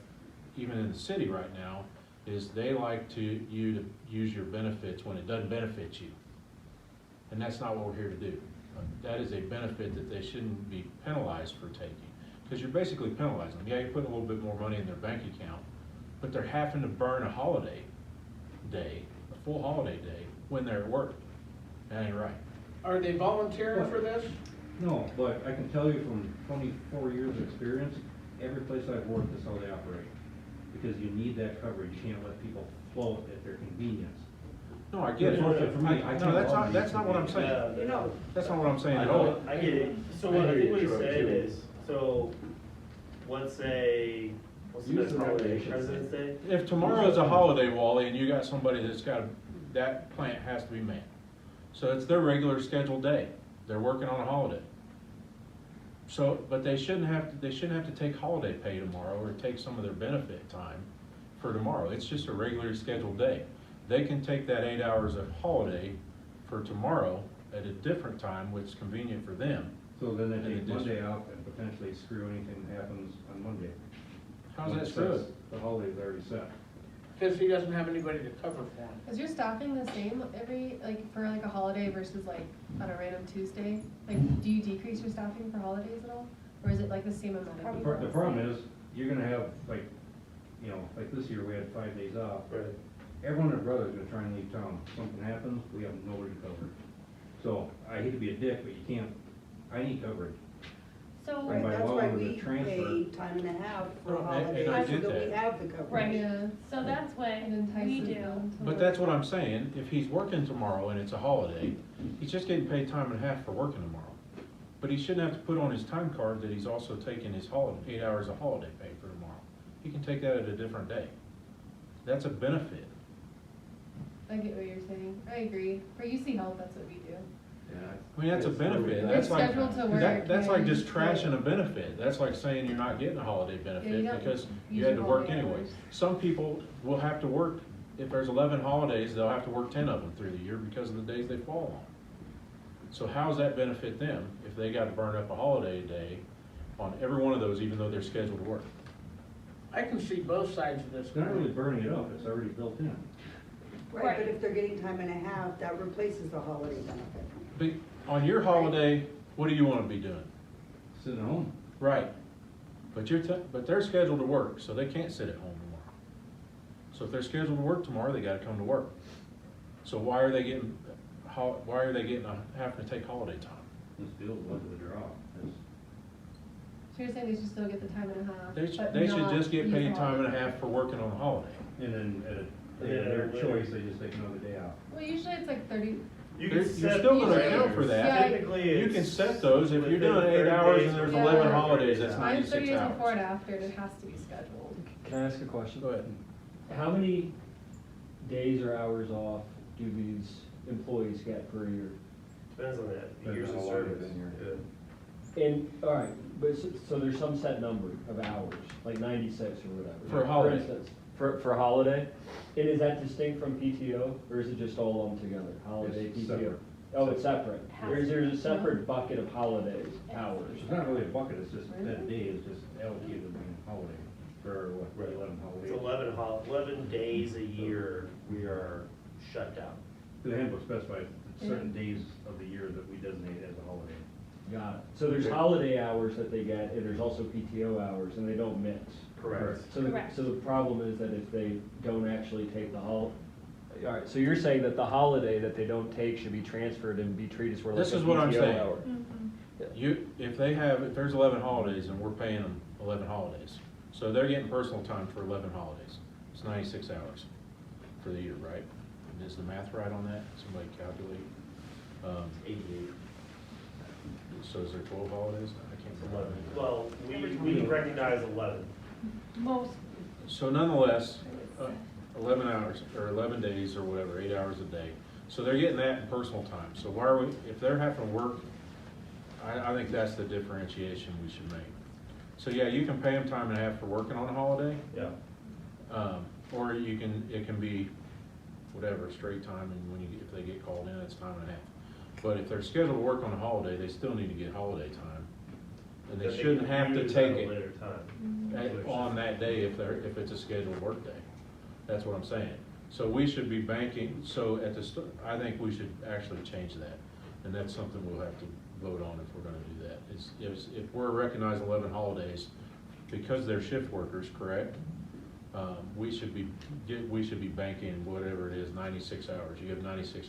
even in the city right now, is they like you to use your benefits when it doesn't benefit you. And that's not what we're here to do. That is a benefit that they shouldn't be penalized for taking. Because you're basically penalizing them. Yeah, you're putting a little bit more money in their bank account, but they're having to burn a holiday day, a full holiday day, when they're at work. That ain't right. Are they volunteering for this? No, but I can tell you from 24 years of experience, every place I've worked, that's how they operate. Because you need that coverage, you can't let people float at their convenience. No, I get it. Unfortunately for me, I No, can't that's love not, that's not what I'm saying. Yeah, You know, That's not what I'm saying I at all. know, I get it. So what I think what he's saying is, so, let's say, what's the Use best the holiday, regulations. President's Day? If tomorrow's a holiday, Wally, and you got somebody that's got, that plant has to be manned. So it's their regular scheduled day. They're working on a holiday. So, but they shouldn't have to take holiday pay tomorrow or take some of their benefit time for tomorrow. It's just a regular scheduled day. They can take that 8 hours of holiday for tomorrow at a different time, which is convenient for them. So then they And take the Monday district. out and potentially screw anything that happens on Monday. How's When that it screwed? says The holiday's already set. Because he doesn't have anybody to cover for him. Is your staffing the same every, like, for like a holiday versus like on a random Tuesday? Like, do you decrease your staffing for holidays at all? Or is it like the same amount of people? The problem is, you're gonna have, like, you know, like this year, we had 5 days off. Right. Everyone and their brother's gonna try and leave town. Something happens, we have nobody to cover. So, I hate to be a dick, but you can't, I need coverage. So, Right. by that's law, why with we the transfer. pay time and a half for Well, and holidays, I so get that we that. have the coverage. Right. Yeah. so that's what It entices we do. them to But work. that's what I'm saying, if he's working tomorrow and it's a holiday, he's just getting paid time and a half for working tomorrow. But he shouldn't have to put on his time card that he's also taking his holiday, 8 hours of holiday pay for tomorrow. He can take that at a different day. That's a benefit. I get what you're saying. I agree. For UC Health, that's what we do. I mean, that's a benefit, They're that's like, scheduled to work, that's like and- just trashing a benefit, that's like saying you're not getting a holiday you benefit don't because you use had your to work holiday anyway. hours. Some people will have to work, if there's 11 holidays, they'll have to work 10 of them through the year because of the days they fall on. So how does that benefit them if they gotta burn up a holiday day on every one of those, even though they're scheduled to work? I can see both sides of this. It's not really burning it up, it's already built in. Right, but if they're getting time and a half, that replaces the holiday benefit. But on your holiday, what do you wanna be doing? Sitting at home. Right, but but they're scheduled to work, so they can't sit at home tomorrow. So if they're scheduled to work tomorrow, they gotta come to work. So why are they getting, having to take holiday time? This feels luck of the draw. It's- So you're saying they should still get the time and a half? but They should not just get use paid the time and a holiday? half for working on the holiday. And then at their choice, they just take another day off. Well, usually it's like 30, You You're can set. still gonna Usually account for it's- that. yeah. Typically, You can it's set those, if you're within doing 8 30 hours days and there's Yeah. 11 holidays, that's mine's 96 30 days before and hours. after, and it has to be scheduled. Can I ask a question? Go ahead. How many days or hours off do these employees get per year? Depends on that, Depends years on of how long they've service. been here. Yeah. And, all right, but so there's some set number of hours, like 96 or whatever. For a holiday. instance, for a holiday? And is that distinct from PTO, or is it just all lumped together? Holiday, It's PTO? separate. Oh, it's separate. Has Or is there a to. separate bucket of holidays, hours? It's not really a bucket, it's just that day is just allocated in holiday for what, Right. 11 holidays. It's 11 days a year we are shut down. The handbook specifies certain days of the year that we designate as a holiday. Got it. So there's holiday hours that they get, and there's also PTO hours, and they don't mix. Correct. Correct. So the problem is that if they don't actually take the all right, so you're saying that the holiday that they don't take should be transferred and be treated as like a This is what I'm PTO saying. hour. If there's 11 holidays and we're paying them 11 holidays, so they're getting personal time for 11 holidays. It's 96 hours for the year, right? Is the math right on that? Somebody calculate? 88. So is there 12 holidays? I can't 11. Well, we recognize 11. Most, So nonetheless, 11 hours, or 11 days, or whatever, 8 hours a day. So they're getting that in personal time. So why are we, if they're having to work, I think that's the differentiation we should make. So yeah, you can pay them time and a half for working on a holiday, Yeah. or you can, it can be whatever, straight time, and when you, if they get called in, it's time and a half. But if they're scheduled to work on a holiday, they still need to get holiday time. And they That shouldn't can have to use take at a it later time. on that day if it's a scheduled work day. That's what I'm saying. So we should be banking, so at the, I think we should actually change that. And that's something we'll have to vote on if we're gonna do that. If we're recognizing 11 holidays, because they're shift workers, correct? We should be banking whatever it is, 96 hours. You have 96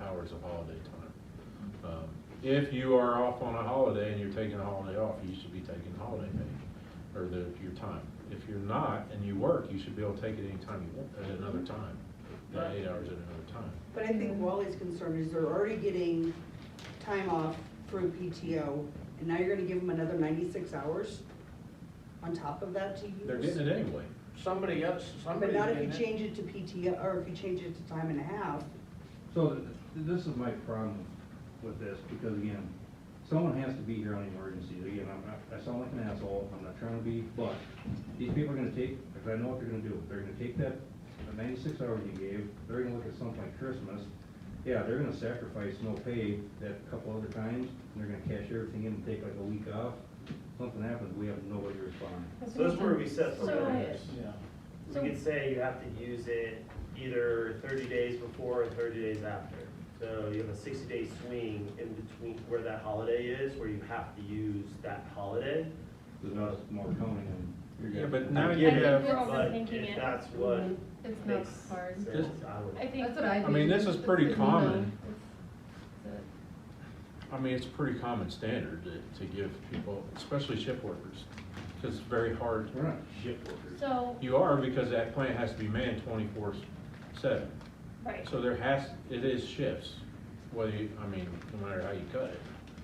hours of holiday time. If you are off on a holiday and you're taking a holiday off, you should be taking holiday pay, or your time. If you're not and you work, you should be able to take it anytime you want, at another time, 8 hours at another time. But I think Wally's concern is they're already getting time off through PTO, and now you're gonna give them another 96 hours on top of that to use? They're getting it anyway. Somebody else, But somebody's not if you getting it. change it to PTO, or if you change it to time and a half. So this is my problem with this, because again, someone has to be here on emergencies. Again, I sound like an asshole, I'm not trying to be, but these people are gonna take, because I know what they're gonna do. They're gonna take that 96 hours you gave, they're gonna look at something like Christmas. Yeah, they're gonna sacrifice no pay that couple other times, and they're gonna cash everything in and take like a week off. Something happens, we have nobody to respond. So that's where we set So- parameters. Yeah. We could say you have to use it either 30 days before or 30 days after. So you have a 60-day swing in between where that holiday is, where you have to use that holiday. There's not more counting and Yeah, but now I you think have, we're But overthinking if it. that's what It's not makes hard. sense, I would. I think, That's what I do. I mean, this is pretty It's common. it's- I mean, it's pretty common standard to give people, especially shift workers, because it's very hard. we're not shift workers. so, You are, because that plant has to be manned 24/7. right, So it is shifts, whether you, I mean, no matter how you cut it.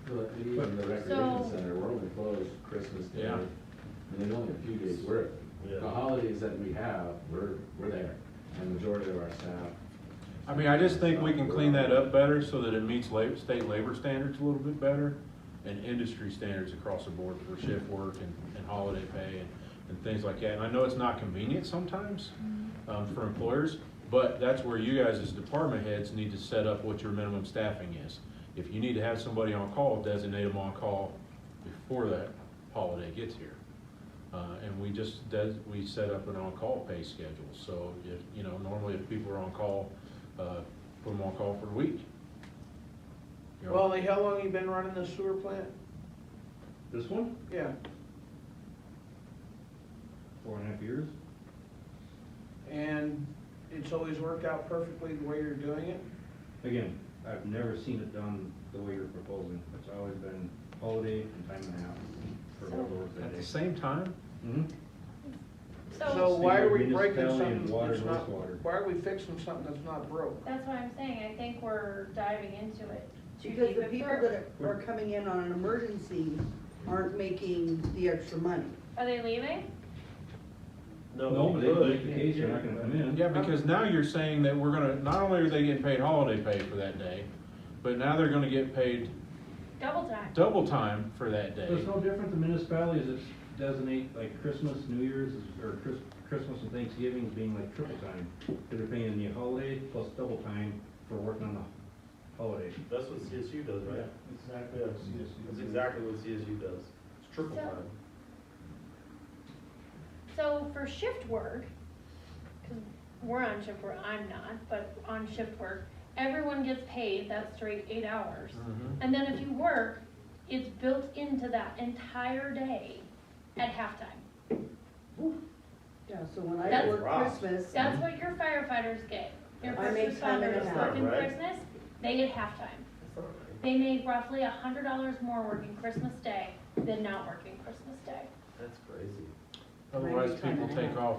But even the So- recreation center, we're only closed Christmas Day. Yeah. And there's only a few days work. Yeah. The holidays that we have, we're there, and the majority of our staff. I mean, I just think we can clean that up better so that it meets state labor standards a little bit better and industry standards across the board for shift work and holiday pay and things like that. And I know it's not convenient sometimes for employers, but that's where you guys as department heads need to set up what your minimum staffing is. If you need to have somebody on call, designate them on call before that holiday gets here. And we set up an on-call pay schedule. So if, normally if people are on call, put them on call for a week. You know, Wally, how long you been running the sewer plant? This one, Yeah, 4.5 years. and it's always worked out perfectly the way you're doing it? Again, I've never seen it done the way you're proposing. It's always been holiday and time and a half for whoever works that At day. the same time, Mhm. So so, why are we breaking Municipality and something water that's and not, wastewater. why are we fixing something that's not broke? that's what I'm saying, I think we're diving into it too Because deep. the If people they're- that are coming in on an emergency aren't making the extra money. Are they leaving? No, you but could. in the case, you're not gonna come in. yeah, because now you're saying that we're gonna, not only are they getting paid holiday pay for that day, but now they're gonna get paid Double time. double time for that So day. it's no different than municipalities that designate like Christmas, New Year's, or Christmas and Thanksgiving as being like triple time. Because they're paying the holiday plus double time for working on the holiday. That's what CSU does, right? Exactly. Yeah, what CSU that's does. exactly what CSU does. It's triple So- time. So for shift work, because we're on shift work, I'm not, but on shift work, everyone gets paid that straight 8 hours. Mhm. And then if you work, it's built into that entire day at halftime. Yeah, so when I That's- work Wow. Christmas, That's what your firefighters get. Your I first make time and a responders half. working Right. Christmas, they get halftime. That's not right. They make roughly $100 more working Christmas Day than not working Christmas Day. That's crazy. Otherwise, Time people and a take half. off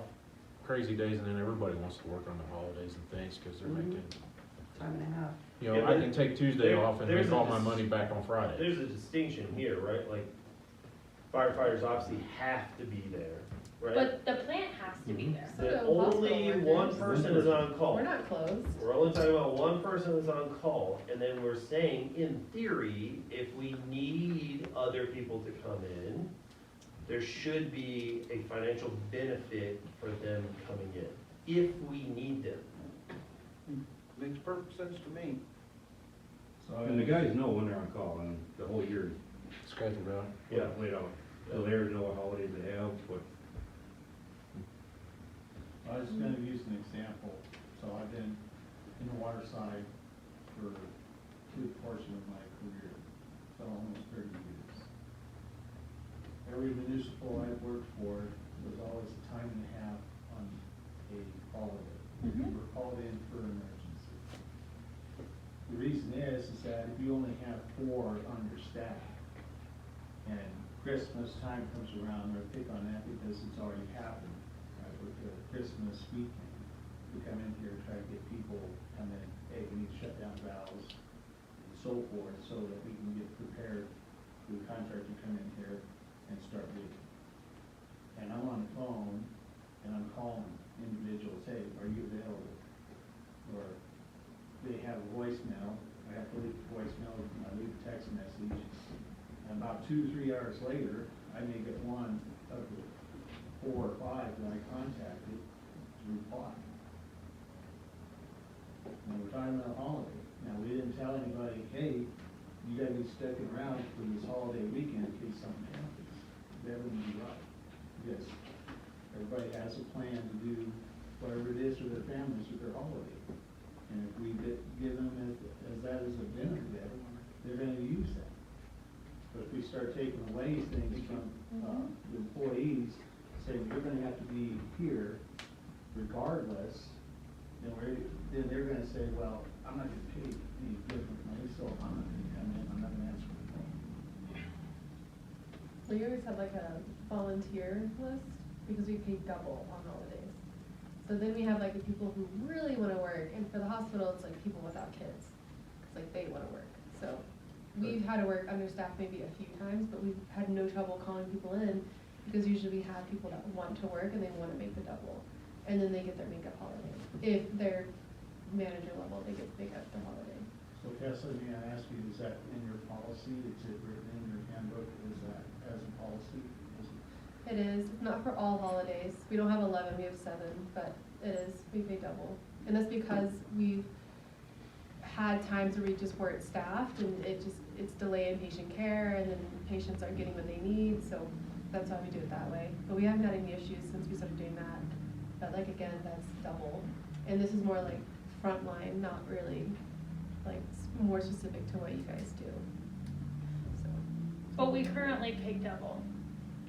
crazy days and then everybody wants to work on the holidays and things because they're Mhm. making, time and a half. you Yeah, know, I but can take Tuesday there- off and there's make a all my dis- money back on Friday. There's a distinction here, right? Like, firefighters obviously have to be there, right? But the plant has to be there. So Then do hospital only workers. one person is on call. We're not closed. We're only talking about one person is on call, and then we're saying, in theory, if we need other people to come in, there should be a financial benefit for them coming in, if we need them. Makes perfect sense to me. So And the guys know when they're on call, and the whole year, Scheduled out. Yeah. laid out. So they know what holidays they have, what, I was gonna use an example. So I've been in the water side for a good portion of my career, so almost 30 years. Every municipal I've worked for was always a time and a half on a holiday. We were called in for an emergency. The reason is that if you only have 4 on your staff, and Christmas time comes around, or pick on that because it's already happened, right, with the Christmas weekend, we come in here and try to get people, come in, hey, we need to shut down valves, and so forth, so that we can get prepared for the contractor to come in here and start digging. And I'm on the phone, and I'm calling individuals, hey, are you available? Or they have a voicemail, I have to leave a voicemail, I leave a text message, and about 2 or 3 hours later, I may get one of the 4 or 5 that I contacted to reply. Now, we're talking about a holiday. Now, we didn't tell anybody, hey, you gotta be sticking around for this holiday weekend in case something happens. That wouldn't be right. Because everybody has a plan to do whatever it is for their families with their holiday. And if we give them as that as a benefit, they're gonna use that. But if we start taking away things from, the employees, saying you're gonna have to be here regardless, then they're gonna say, well, I'm not gonna pay any different money, so I'm not gonna come in, I'm not gonna answer the phone. We always have like a volunteer list because we pay double on holidays. So then we have like the people who really wanna work, and for the hospital, it's like people without kids, cause like they wanna work, so. We've had to work understaffed maybe a few times, but we've had no trouble calling people in, because usually we have people that want to work and they wanna make the double, and then they get their makeup holiday. If they're manager level, they get their holiday. So Kessler, may I ask you, is that in your policy, is it written in your handbook, is that as a policy? It is, not for all holidays, we don't have 11, we have 7, but it is, we pay double. And that's because we've had times where we just weren't staffed, and it's delaying patient care, and then patients aren't getting what they need, so that's why we do it that way. But we haven't had any issues since we started doing that, but like, again, that's double. And this is more like frontline, not really, like, more specific to what you guys do, so. But we currently pay double.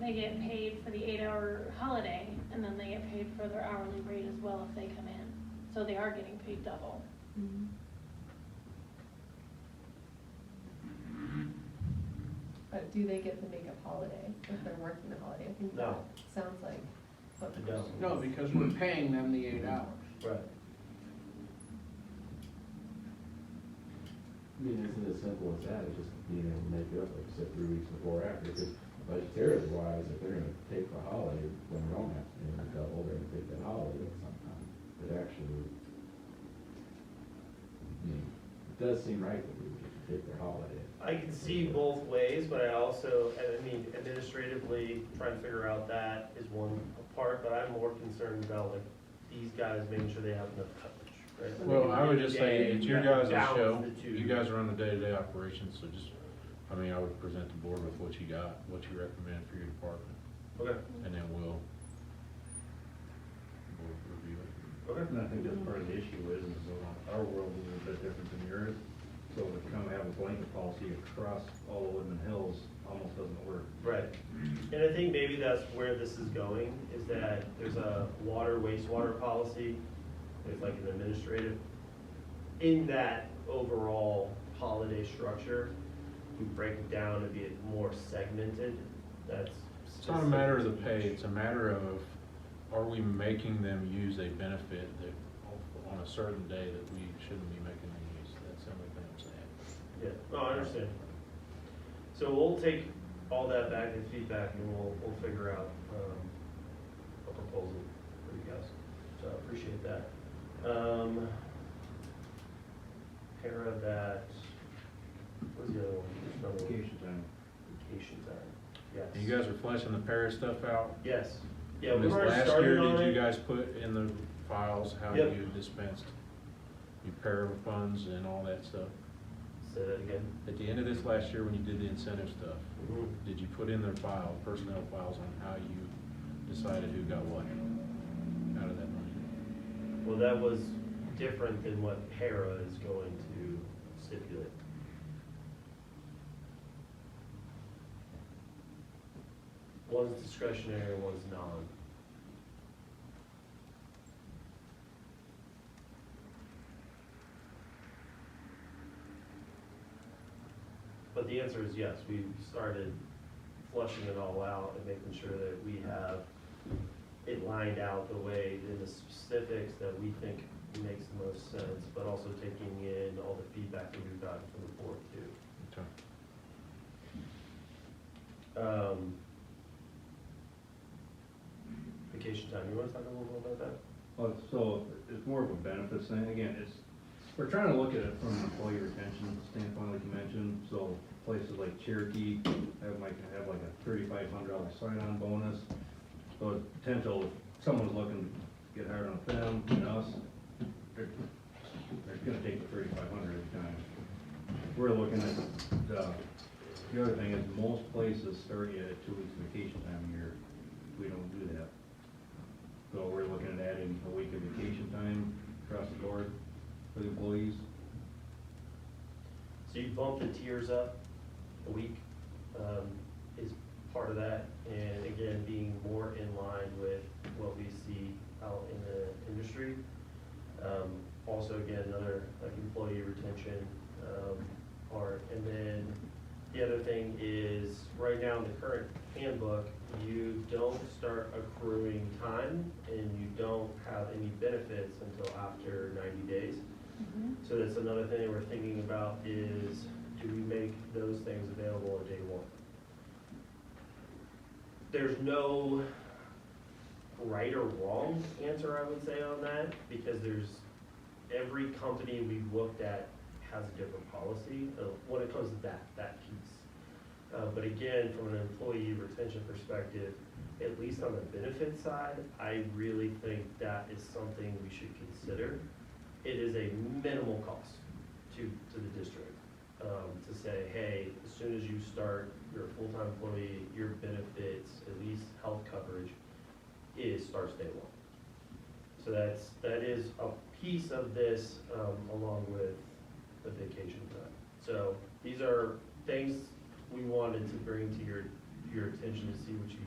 They get paid for the 8-hour holiday, and then they get paid for their hourly rate as well if they come in. So they are getting paid double. Mhm. But do they get the makeup holiday if they're working the holiday? I think No. that sounds like what the It doesn't. question No, is. because we're paying them the 8 hours. Right. I mean, isn't it as simple as that, it's just being able to make it up, like you said, 3 weeks before or after, because budgetarily wise, if they're gonna take the holiday, when they don't have to pay them double, they're gonna take that holiday sometime. But actually, I mean, it does seem right that we would just take their holiday. I can see both ways, but I also, I mean, administratively, trying to figure out that is one part, but I'm more concerned about like these guys making sure they have enough coverage, right? Well, I would just say, it's your guys' Balance show, the two. you guys run the day-to-day operations, so just, I mean, I would present the board with what you got, what you recommend for your department, Okay, and then we'll review it. okay. and I think that's part of the issue is our world is a bit different than yours. So to kind of have a blanket policy across all of Woodman Hills almost doesn't work. Right. And I think maybe that's where this is going, is that there's a water, wastewater policy, there's like an administrative. In that overall holiday structure, we break it down and be more segmented, that's. It's not a matter of the pay, it's a matter of, are we making them use a benefit that, on a certain day that we shouldn't be making them use, that's the only thing I'm saying. Yeah, no, I understand. So we'll take all that back and feedback, and we'll figure out, a proposal for you guys. So I appreciate that. Para that, what was the other one? There's another one. Vacation time. Vacation time, yes. And you guys are fleshing the para stuff out? Yes, yeah, And we've this already last started year, on did you it. guys put in the files how Yep. you dispensed your para funds and all that stuff? Say that again. At the end of this last year, when you did the incentive stuff, Mhm. did you put in their file, personnel files on how you decided who got what out of that money? Well, that was different than what para is going to stipulate. One's discretionary, one's non. But the answer is yes, we started flushing it all out and making sure that we have it lined out the way in the specifics that we think makes the most sense, but also taking in all the feedback that we've gotten from the board too. Okay. Vacation time, you wanna talk a little bit about that? Well, so it's more of a benefits thing. Again, we're trying to look at it from an employee retention standpoint, like you mentioned. So places like Cherokee might have like a $3,500 sign-on bonus. So it's potential, if someone's looking to get hired on them and us, they're gonna take the 3,500 every time. We're looking at, the other thing is most places start you at 2 weeks vacation time a year. We don't do that. So we're looking at adding a week of vacation time across the board for the employees. So you bump the tiers up a week, is part of that, and again, being more in line with what we see out in the industry. Also, again, another like employee retention, part, and then the other thing is, right now in the current handbook, you don't start accruing time, and you don't have any benefits until after 90 days. So that's another thing that we're thinking about is, do we make those things available on day one? There's no right or wrong answer, I would say, on that, because every company we've looked at has a different policy when it comes to that piece. But again, from an employee retention perspective, at least on the benefit side, I really think that is something we should consider. It is a minimal cost to the district, to say, hey, as soon as you start, you're a full-time employee, your benefits, at least health coverage, starts day one. So that is a piece of this, along with the vacation time. So these are things we wanted to bring to your attention to see what you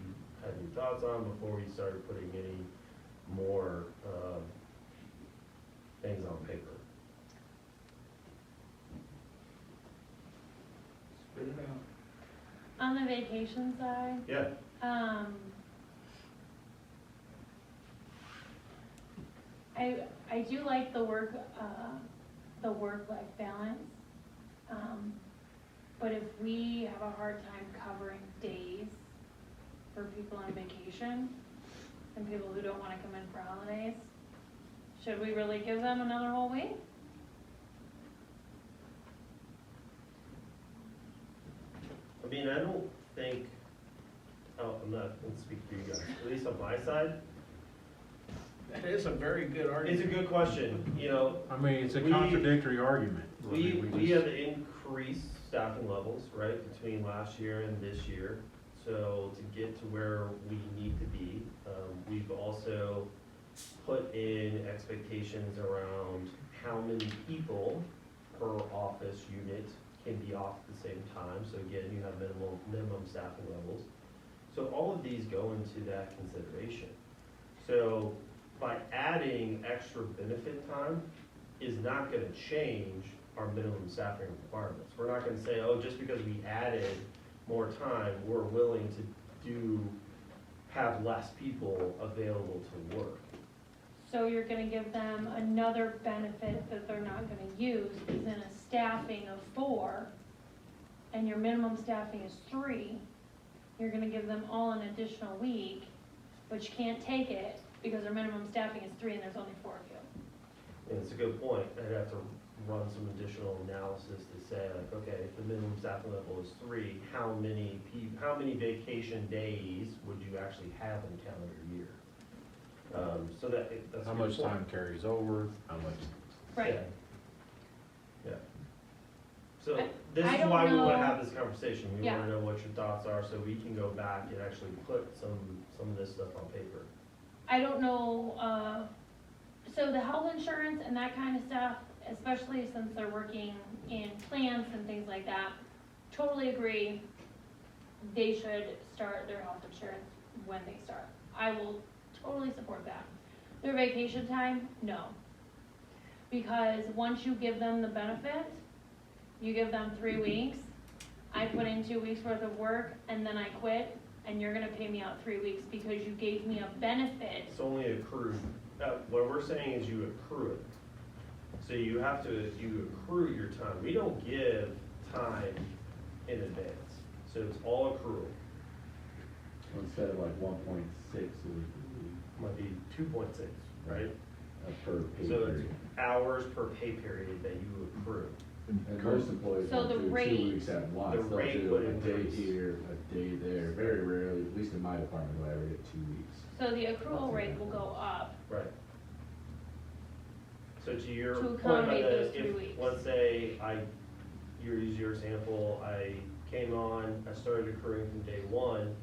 had any thoughts on before we started putting any more, things on paper. Spit it out. On the vacation side, Yeah, I do like the work-life balance. But if we have a hard time covering days for people on vacation and people who don't wanna come in for holidays, should we really give them another whole week? I mean, I don't think, I'm not gonna speak for you guys, at least on my side. That is a very good It's a argument. good question, you know, I mean, it's a We- contradictory argument. I mean, we just- have increased staffing levels, right, between last year and this year. So to get to where we need to be, we've also put in expectations around how many people per office unit can be off at the same time. So again, you have minimum staffing levels. So all of these go into that consideration. So by adding extra benefit time is not gonna change our minimum staffing requirements. We're not gonna say, oh, just because we added more time, we're willing to have less people available to work. So you're gonna give them another benefit that they're not gonna use, because in a staffing of 4, and your minimum staffing is 3, you're gonna give them all an additional week, but you can't take it because our minimum staffing is 3 and there's only 4 of you. And it's a good point. I'd have to run some additional analysis to say like, okay, if the minimum staffing level is 3, how many vacation days would you actually have in a calendar year? So that's a How good much point. time carries over, how much, Right. Yeah. Yeah. So I- this I is don't why we wanna know- have this conversation. We Yeah. wanna know what your thoughts are, so we can go back and actually put some of this stuff on paper. I don't know, so the health insurance and that kind of stuff, especially since they're working in plants and things like that, totally agree. They should start their health insurance when they start. I will totally support that. Their vacation time, no. Because once you give them the benefit, you give them 3 weeks, I put in 2 weeks worth of work and then I quit, and you're gonna pay me out 3 weeks because you gave me a benefit. It's only accrued. What we're saying is you accrue it. So you accrue your time. We don't give time in advance. So it's all accrual. Instead of like 1.6, it would Might be 2.6, right? be per pay So it's period. hours per pay period that you accrue. And most employees So don't the do 2 rate- weeks at once. the They'll rate do would a day increase. here, a day there. Very rarely, at least in my department, do I ever get 2 weeks. So the accrual rate will go up. Right. So to your To point, accommodate those 3 weeks. let's say use your example, I came on, I started accruing from day 1,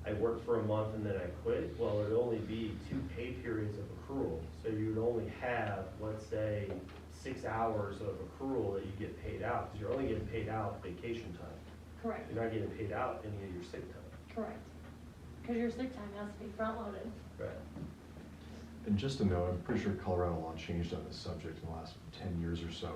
I worked for a month and then I quit, well, it'd only be 2 pay periods of accrual. So you'd only have, let's say, 6 hours of accrual that you get paid out, because you're only getting paid out vacation time. Correct, You're not getting paid out any of your sick time. correct. Because your sick time has to be front-loaded. Right. And just a note, I'm pretty sure Colorado law changed on this subject in the last 10 years or so.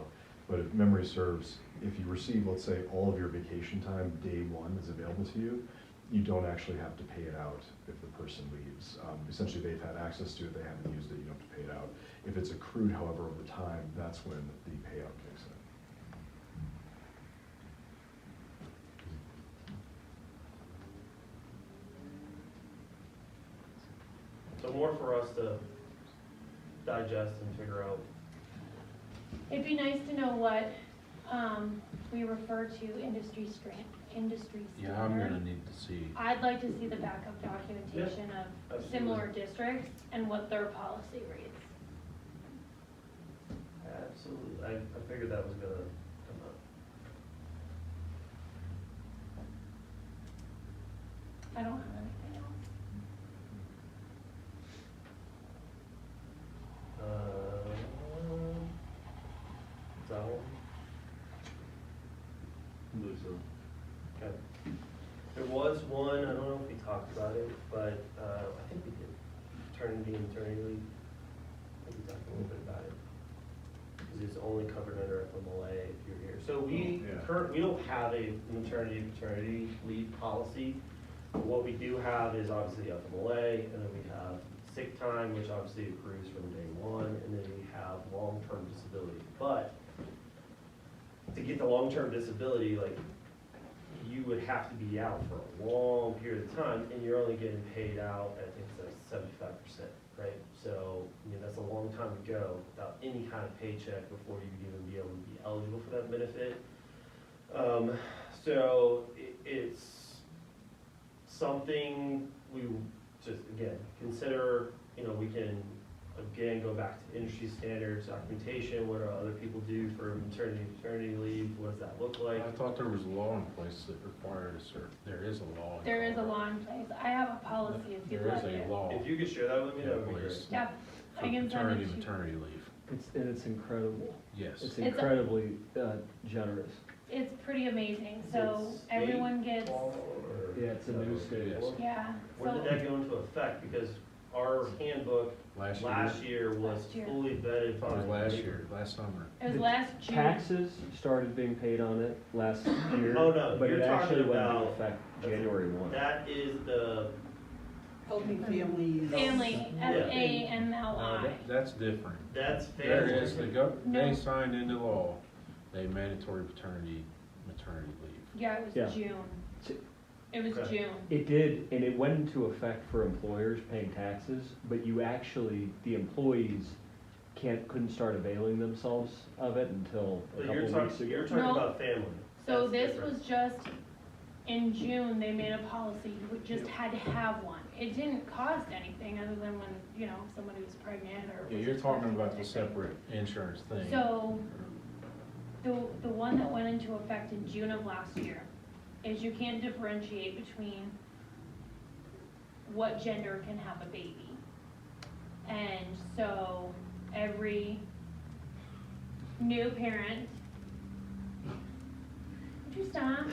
But if memory serves, if you receive, let's say, all of your vacation time day 1 is available to you, you don't actually have to pay it out if the person leaves. Essentially, they've had access to it, they haven't used it, you don't have to pay it out. If it's accrued, however, over time, that's when the payout kicks in. So more for us to digest and figure out. It'd be nice to know what, we refer to industry standard. yeah, I'm gonna need to see. I'd like to see the backup documentation of absolutely. similar districts and what their policy reads. Absolutely, I figured that was gonna come up. I don't have anything else. That one? Believe so. Okay. There was one, I don't know if we talked about it, but, I think we did, maternity and maternity leave. I think we talked a little bit about it. Because it's only covered under FMLA if you're here. So we Yeah. we don't have a maternity, paternity leave policy. But what we do have is obviously FMLA, and then we have sick time, which obviously accrues from day 1, and then we have long-term disability. But to get the long-term disability, like, you would have to be out for a long period of time, and you're only getting paid out, I think it's like 75%, right? So, I mean, that's a long time to go without any kind of paycheck before you'd even be able to be eligible for that benefit. So it's something we just, again, consider, we can, again, go back to industry standards, documentation, what do other people do for maternity and paternity leave, what does that look like? I thought there was a law in place that required a there is a law. in There is a Colorado. law in place. I have a policy if you'd There like is it. a law. If you could share that with me, that would be great. Please. Yeah, For I can send paternity it and to you. maternity leave, It's incredible. yes. It's It's- incredibly generous. It's pretty amazing, so It's everyone gets, Or- Yeah, it's a new state. Yes. yeah, When did so, that go into effect? Because our handbook Last year, last year was Last year. fully vetted by. it was last year, last summer. it was The last June. Taxes started being paid on it last year. Oh, no, But you're it actually talking went into about- effect January 1. That is the, Healthy families. Family, Yeah. FAMLI. That's different. that's There family. is, No. they signed into law a mandatory paternity, maternity leave. Yeah, it was Yeah. June. It was Okay. June. It did, and it went into effect for employers paying taxes, but you actually, the employees couldn't start availing themselves of it until a But couple you're weeks talking, ago. you're talking No. about family. So That's this different. was just, in June, they made a policy, you just had to have one. It didn't cost anything other than when, you know, somebody was pregnant or. Yeah, was you're talking expecting about to the take- separate insurance thing. So, the one that went into effect in June of last year is you can't differentiate between what gender can have a baby. And so, every new parent, would you stop?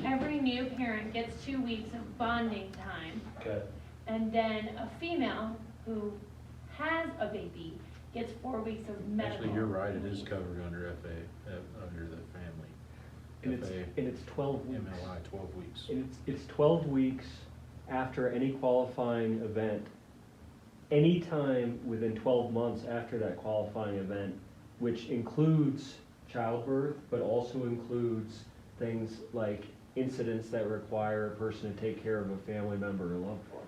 Every new parent gets 2 weeks of bonding time, Okay, and then a female who has a baby gets 4 weeks of medical. Actually, you're right, it is leave. covered under under the family. And it's, and it's 12 weeks. MLI, 12 weeks. And it's 12 weeks after any qualifying event, anytime within 12 months after that qualifying event, which includes childbirth, but also includes things like incidents that require a person to take care of a family member or loved one.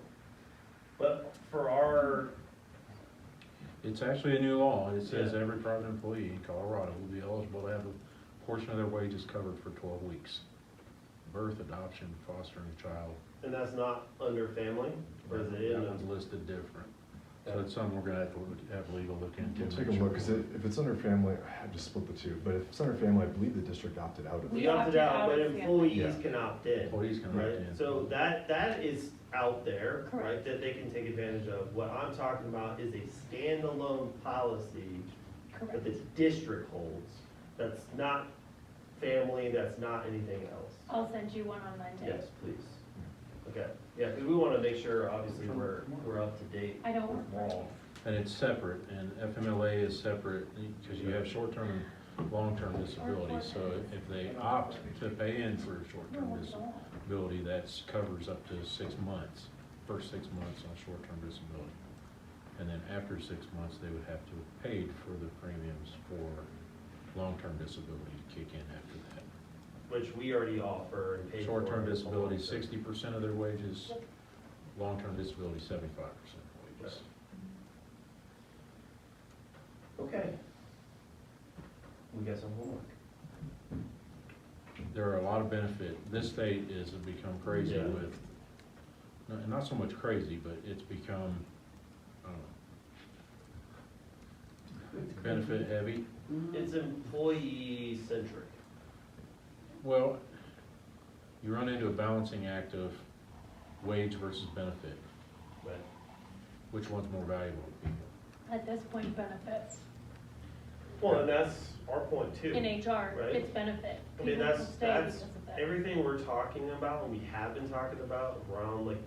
but for our, It's actually a new law. It says Yeah. every private employee in Colorado will be eligible to have a portion of their wages covered for 12 weeks. Birth, adoption, fostering a child. and that's not under family, or is it in? That one's listed different. So it's something we're gonna have legal look into. We'll take a look, because if it's under family, I have to split the two, but if it's under family, I believe the district opted out of it. We opted out, but of family. employees Yeah. can opt in. Employees can opt Right, in. so that is out there, right, Correct. that they can take advantage of. What I'm talking about is a standalone policy that Correct. the district holds, that's not family, that's not anything else. I'll send you one on Monday. Yes, please. Okay, yeah, because we want to make sure, obviously, we're up to date. I don't work for you. And it's separate, and FMLA is separate, because you have short-term and long-term disability. So if they opt to pay in for short-term disability, that's covers up to 6 months, first 6 months on short-term disability. And then after 6 months, they would have to have paid for the premiums for long-term disability to kick in after that. Which we already offer and pay for. Short-term disability, 60% of their wages, long-term disability, 75% of wages. Okay. We got some homework. There are a lot of benefit. This state has become crazy Yeah. with, not so much crazy, but it's become, I don't know, benefit heavy. It's employee centric. Well, you run into a balancing act of wage versus benefit. Right. Which one's more valuable to people? At this point, benefits. Well, and that's our point too. In HR, Right. it's benefit. I mean, People that's, will stay that's because of that. everything we're talking about, and we have been talking about around like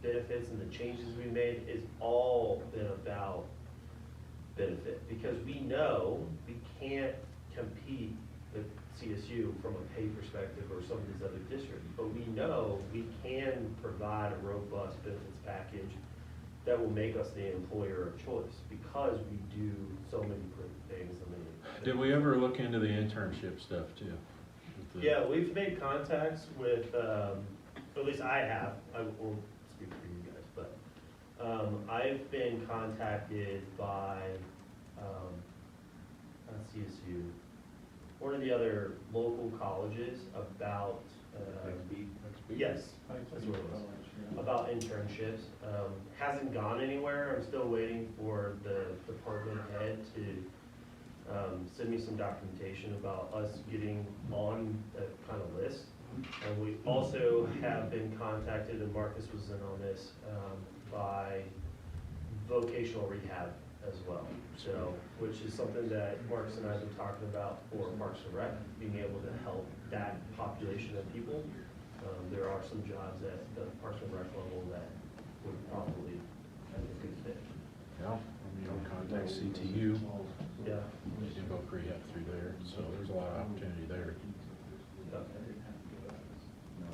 benefits and the changes we made, is all been about benefit. Because we know we can't compete with CSU from a pay perspective or some of these other districts, but we know we can provide a robust benefits package that will make us the employer of choice, because we do so many great things. I mean, Did we ever look into the internship stuff too? With the- yeah, we've made contacts with, at least I have, I won't speak for you guys, but, I've been contacted by, not CSU, one of the other local colleges about, yes, that's what it was, about internships. Hasn't gone anywhere. I'm still waiting for the department head to send me some documentation about us getting on that kind of list. And we also have been contacted, and Marcus was in on this, by vocational rehab as well. So, which is something that Marcus and I have been talking about for Parks and Rec, being able to help that population of people. There are some jobs at the Parks and Rec level that would probably have a good fit. Yeah, you know, contact CTU, Yeah. we do both rehab through there, so there's a lot of opportunity there.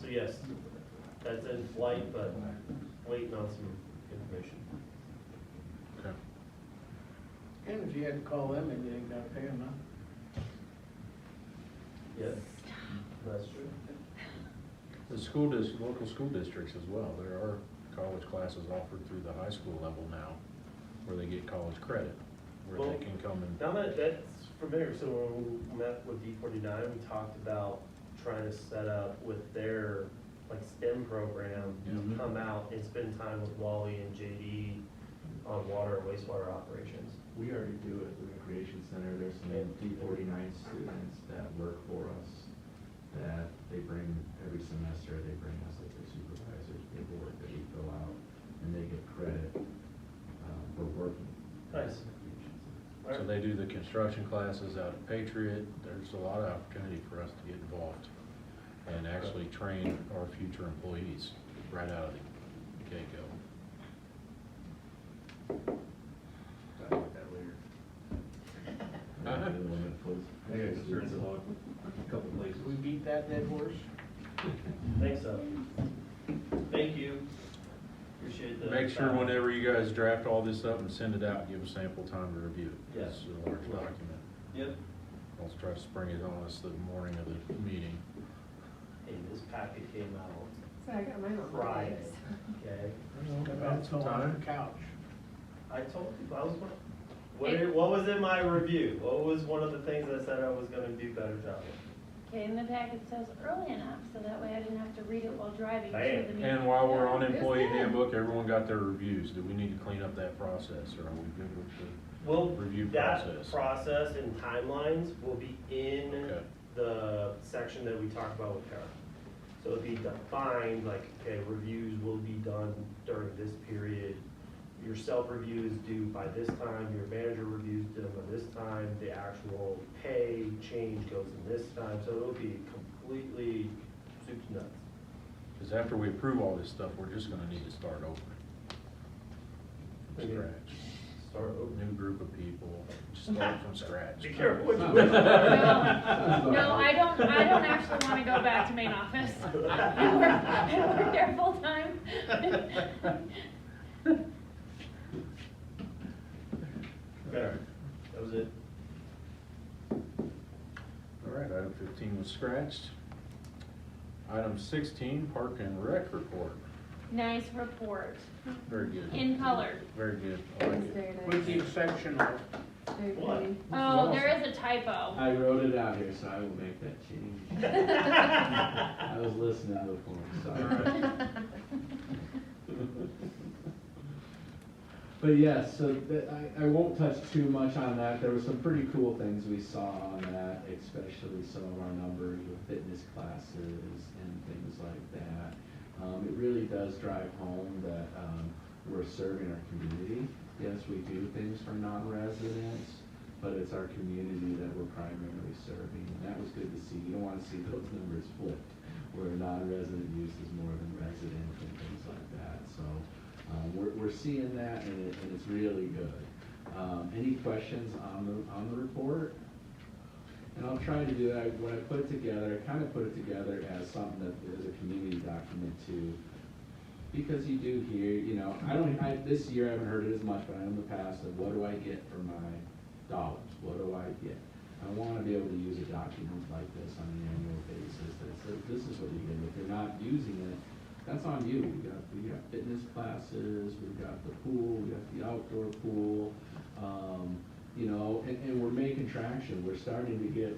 So yes, that's in flight, but waiting on some information. Okay. And if you had to call them, and you ain't gotta pay them, huh? Yes, that's true. The local school districts as well, there are college classes offered through the high school level now, where they get college credit, where Well, they can come and. Now that's familiar, so when we met with D49, we talked about trying to set up with their like STEM program, Mhm. come out and spend time with Wally and JD on water and wastewater operations. We already do it at the Recreation Center. There's some D49 students that work for us that they bring every semester, they bring us like their supervisors, paperwork that we fill out, and they get credit for working. at Nice. the Recreation Center. So they do the construction classes out at Patriot. There's a lot of opportunity for us to get involved and actually train our future employees right out of the get-go. Talk about that later. Uh-huh. The one that floats. I got concerns about a couple places. We beat that dead horse? Thanks, thank you. Appreciate the. Make sure whenever you guys draft all this up and send it out, give us ample time to review it. Yes. It's a large document. Yep. Let's try to spring it on us the morning of the meeting. Hey, this packet came out So I got mine on Friday, Monday. okay? About some on time. the couch. I told you, what was in my review? What was one of the things I said I was gonna do better job of? Okay, and the packet says early enough, so that way I didn't have to read it while driving to Bam. the meeting. And while we're on It was employee good. handbook, everyone got their reviews. Do we need to clean up that process, or are we good with the? Well, Review that process. process and timelines will be in Okay. the section that we talked about with Kara. So it'll be defined, like, okay, reviews will be done during this period. Your self-review is due by this time, your manager reviews done by this time, the actual pay change goes in this time, so it'll be completely soup to nuts. Because after we approve all this stuff, we're just gonna need to start over. From Okay. scratch. Start over. New group of people, start from scratch. Be careful what you No, wish for. no, I don't actually wanna go back to main office. I work there full time. Okay, that was it. All right, item 15 was scratched. Item 16, Park and Rec report. Nice report, Very good. in color. Very good. I like It's it. very With the nice, exception of, very What? pretty. Oh, there is a typo. I wrote it out here, so I will make that change. I was listening before, sorry. But yes, so I won't touch too much on that. There were some pretty cool things we saw on that, especially some of our numbers with fitness classes and things like that. It really does drive home that we're serving our community. Yes, we do things for non-residents, but it's our community that we're primarily serving. And that was good to see. You don't want to see those numbers flipped, where non-resident use is more than resident and things like that. So we're seeing that, and it's really good. Any questions on the report? And I'll try to do that. When I put it together, I kind of put it together as something that is a community document too. Because you do hear, you know, this year I haven't heard it as much, but I know in the past, of what do I get for my dollars? What do I get? I want to be able to use a document like this on an annual basis that says, this is what you get. If you're not using it, that's on you. We got fitness classes, we've got the pool, we got the outdoor pool, you know, and we're making traction. We're starting to get,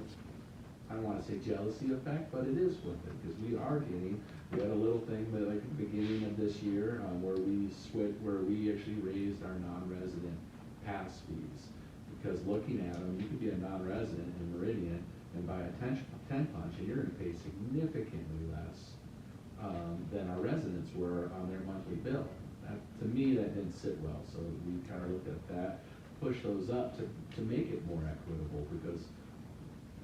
I don't want to say jealousy effect, but it is with it, because we are getting, we had a little thing that like at the beginning of this year where we actually raised our non-resident pass fees. Because looking at them, you could be a non-resident in Meridian and buy a 10 punch, and you're going to pay significantly less than our residents were on their monthly bill. To me, that didn't sit well, so we kind of looked at that, push those up to make it more equitable, because,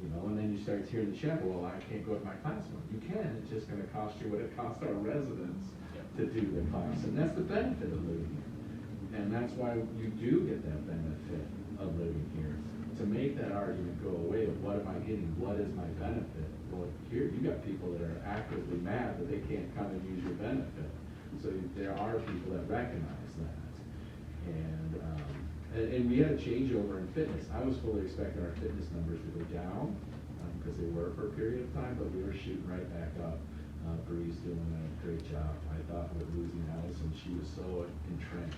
you know, and then you start hearing the check, well, I can't go to my class one. You can, it's just gonna cost you what it costs our residents to do the class, and that's the benefit of living here. And that's why you do get that benefit of living here, to make that argument go away of what am I getting, what is my benefit? Well, here, you got people that are actively mad that they can't come and use your benefit. So there are people that recognize that. And we had a changeover in fitness. I was fully expecting our fitness numbers to go down, because they were for a period of time, but we were shooting right back up. Bree's doing a great job. I thought with losing Allison, she was so entrenched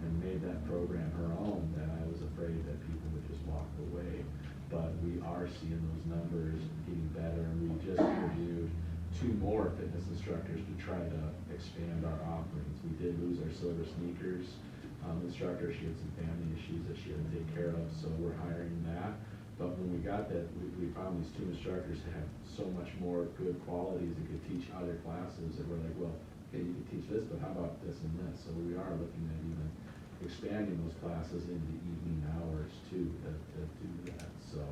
and made that program her own that I was afraid that people would just walk away. But we are seeing those numbers getting better, and we just reviewed 2 more fitness instructors to try to expand our offerings. We did lose our silver sneakers instructor. She had some family issues that she had to take care of, so we're hiring that. But when we got that, we found these 2 instructors that had so much more good qualities and could teach other classes, and we're like, well, okay, you can teach this, but how about this and this? So we are looking at even expanding those classes into the evening hours too, to do that. So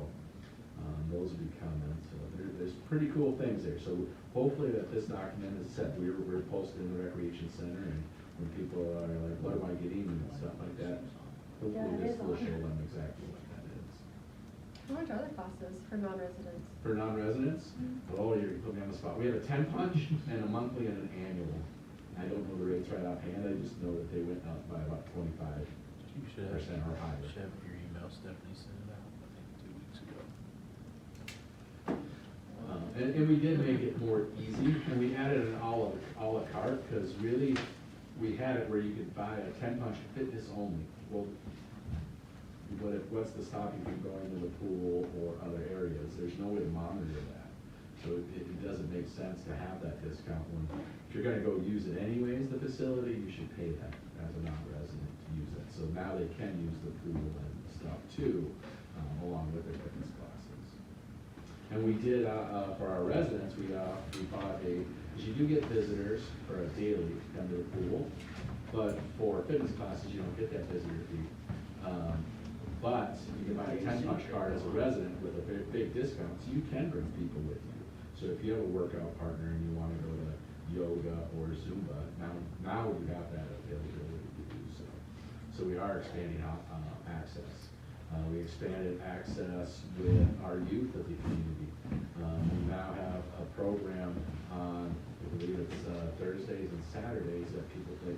those will be coming. So there's pretty cool things there. So hopefully that this document is set. We're posted in the recreation center, and when people are like, what am I getting and stuff like that, hopefully this will show them exactly what that is. How much are the classes for non-residents? For non-residents, oh, you're putting me on the spot. We have a 10 punch and a monthly and an annual. I don't know the rates right offhand. I just know that they went up by about 25% You should have, or higher. should have your email. Stephanie sent it out, I think 2 weeks ago. And we did make it more easy, and we added an a la carte, because really, we had it where you could buy a 10 punch fitness only. Well, what's to stop you from going to the pool or other areas? There's no way to monitor that. So it doesn't make sense to have that discount when, if you're gonna go use it anyways, the facility, you should pay that as a non-resident to use it. So now they can use the pool and stuff too, along with their fitness classes. And we did, for our residents, we bought because you do get visitors for a daily to come to the pool, but for fitness classes, you don't get that visitor fee. But you can buy a 10 punch card as a resident with a very big discount, so you can bring people with you. So if you have a workout partner and you want to go to yoga or Zumba, now you have that availability to do so. So we are expanding access. We expanded access with our youth of the community. We now have a program on, I believe it's Thursdays and Saturdays that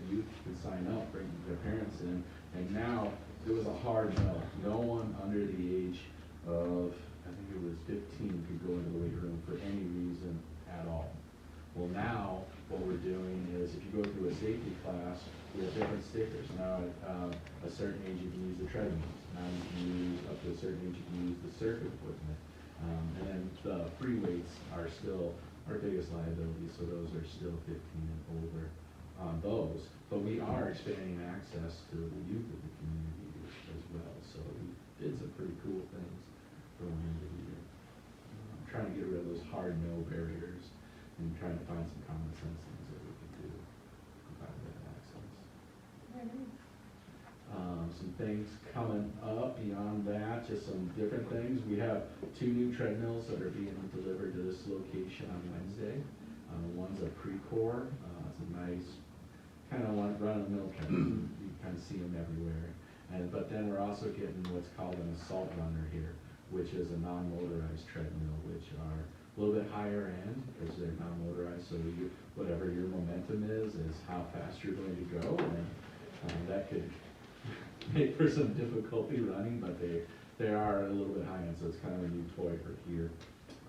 youth can sign up, bring their parents in, and now it was a hard no. No one under the age of, I think it was 15, could go into the weight room for any reason at all. Well, now what we're doing is, if you go through a safety class, we have different stickers. Now at a certain age you can use the treadmills. Now you can use, up to a certain age you can use the circuit equipment. And then the free weights are still our biggest liability, so those are still 15 and over on those. But we are expanding access to the youth of the community as well. So we did some pretty cool things going into the year. Trying to get rid of those hard no barriers and trying to find some common sense things that we could do to provide that access. Very nice. Some things coming up beyond that, just some different things. We have 2 new treadmills that are being delivered to this location on Wednesday. One's a Precor. It's a nice kind of run-of-the-mill treadmill. You kind of see them everywhere. But then we're also getting what's called an assault runner here, which is a non-motorized treadmill, which are a little bit higher end because they're non-motorized. So whatever your momentum is how fast you're going to go, and that could make for some difficulty running, but they are a little bit high end, so it's kind of a new toy for here.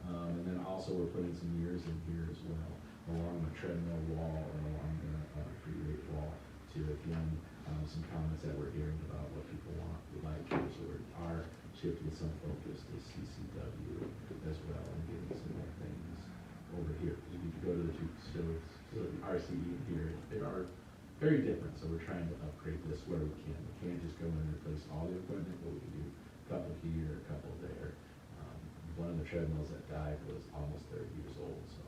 And then also we're putting some mirrors in here as well, along the treadmill wall and along the free weight wall to, again, some comments that we're hearing about what people would like here. So we are shifting some focus to CCW as well and getting some more things over here. Because if you go to the 2 facilities, RCE and here, they are very different, so we're trying to upgrade this where we can. We can't just go in and replace all the equipment, but we can do a couple here, a couple there. One of the treadmills that died was almost 30 years old, so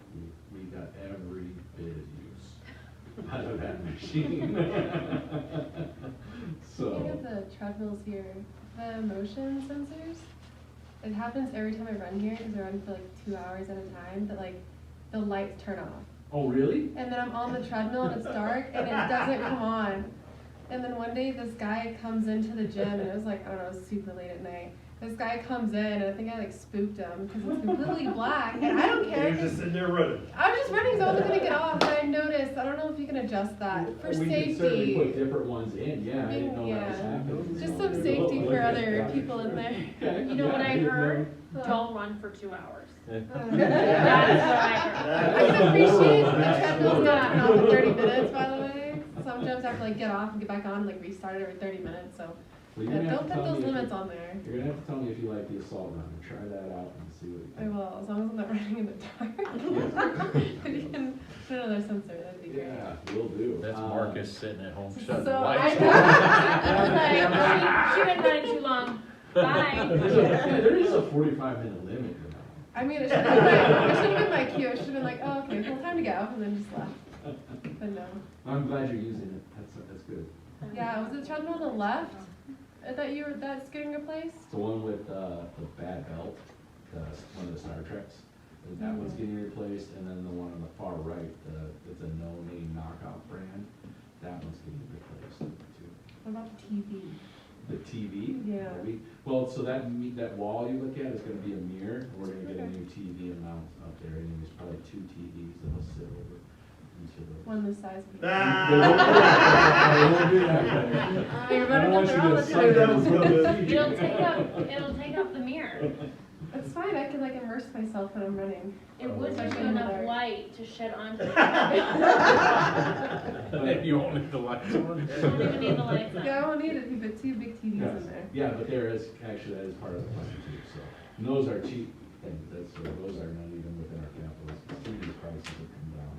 we got every bit of use out of that machine. Speaking of the treadmills here, the motion sensors, it happens every time I run here, because I run for like 2 hours at a time, that like the lights turn off. Oh, really? And then I'm on the treadmill and it's dark and it doesn't come on. And then one day this guy comes into the gym, and it was like, I don't know, it was super late at night. This guy comes in, and I think I like spooked him because it's completely black, and I don't care. You're just sitting there running. I'm just running, so I was gonna get off, and I noticed, I don't know if you can adjust that for We can certainly put safety. different ones in, yeah, I didn't know that was happening. Just some safety for other people in there. You know what I heard? Don't run for 2 hours. That's what I heard. I can appreciate the treadmill's not turn off in 30 minutes, by the way. Sometimes I have to like get off and get back on and like restart it every 30 minutes, so. Well, you're Yeah, gonna have don't to put tell those me if limits you- on there. You're gonna have to tell me if you like the assault run, and try that out and see what you I think. will, as long as I'm not running in the dark. If you can put another sensor, that'd be great. Yeah, will do. That's Marcus sitting at home So shutting the I lights know, off. I was like, she been running too long. Bye. There is a 45-minute limit, you know. I mean, it should have been my cue. It should have been like, oh, okay, well, time to go, and then just left. But no. I'm glad you're using it, that's good. Yeah, was the treadmill on the left? That's getting replaced? It's the one with the bad belt, one of the Star Treks. And that one's getting replaced, and then the one on the far right, it's a no-name knockoff brand. That one's getting replaced too. What about the TV? The TV? Yeah. Well, so that wall you look at is gonna be a mirror. We're gonna get a new TV and mount up there, and there's probably 2 TVs that'll sit over each of those. One the size of They won't do that. You're I don't running want up you there all to the suck time. up It'll take up the mirror. It's fine, I can like immerse myself when I'm running. It would give Especially you in the enough dark. light to shed onto it. You won't need the lights on. Don't even need the lights on. Yeah, I won't need it, you put 2 big TVs Yes. in there. Yeah, but there is, actually, that is part of the plan too, so. And those are cheap things, those are not even within our capital. TV prices have come down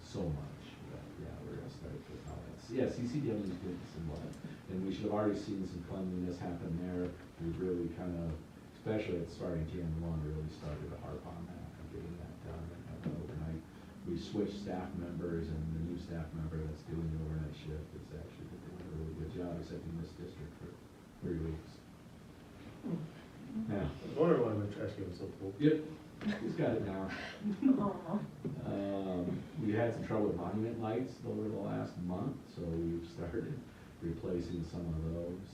so much, that, yeah, we're gonna start with all that. Yeah, CCW is doing some lot, and we should have already seen some cleanliness happen there. We've really kind of, especially at starting January 1, really started to harp on that and getting that done and having overnight. We switched staff members, and the new staff member that's doing the overnight shift is actually doing a really good job, except in this district for 3 weeks. Yeah. I was wondering why my trash can was so full. Yep, he's got it down. Aw. We had some trouble with monument lights over the last month, so we've started replacing some of those.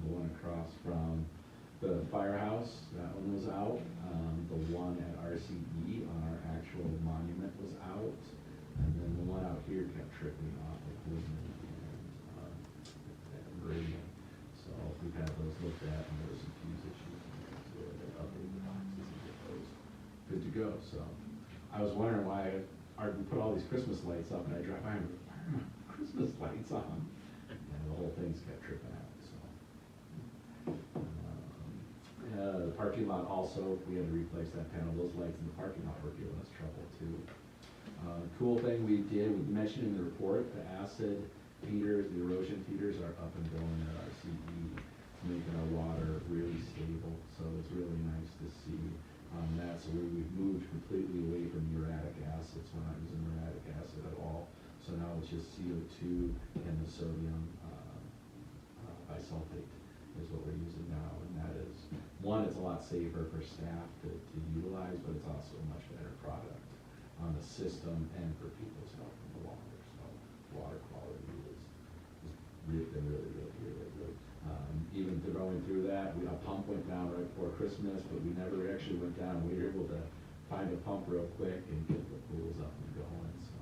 The one across from the firehouse, that one was out. The one at RCE on our actual monument was out. And then the one out here kept tripping off of Woodman and Meridian. So we've had those looked at, and there were some fuse issues. So they updated the boxes and get those good to go. So I was wondering why we put all these Christmas lights up, and I drive by and go, why are my Christmas lights on? And the whole thing's kept tripping out, so. The parking lot also, we had to replace that panel. Those lights in the parking lot were giving us trouble too. Cool thing we did, we mentioned in the report, the acid feeders, the erosion feeders are up and going at our CE, making our water really stable. So it's really nice to see that. So we've moved completely away from uric acids. We're not using uric acid at all. So now it's just CO2 and the sodium bisulfate is what we're using now. And that is, one, it's a lot safer for staff to utilize, but it's also a much better product on the system and for people's health in the water. So water quality is been really good. Even going through that, a pump went down right before Christmas, but we never actually went down. We were able to find a pump real quick and get the pools up and going. So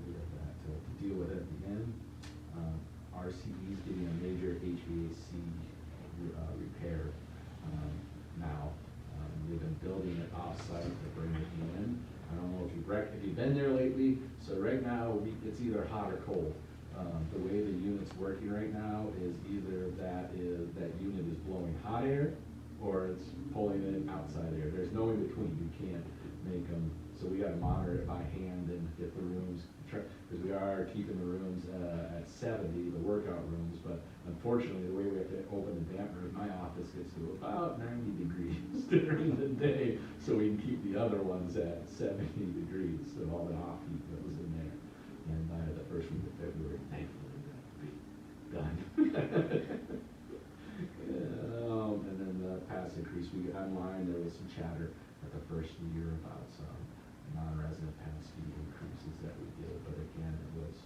we had that to deal with at the end. RCE is getting a major HVAC repair now. They've been building it off-site to bring it in. I don't know if you've been there lately. So right now, it's either hot or cold. The way the unit's working right now is either that unit is blowing hot air or it's pulling in outside air. There's no in between. You can't make them. So we got to monitor it by hand and get the rooms, because we are keeping the rooms at 70, the workout rooms. But unfortunately, the way we have to open the damp room, my office gets to about 90 degrees during the day, so we can keep the other ones at 70 degrees. So all the off heat goes in there. And by the first week of February, thankfully, that will be done. And then the pass increase, we get online, there was some chatter at the first year about some non-resident pass fee increases that we did, but again, it was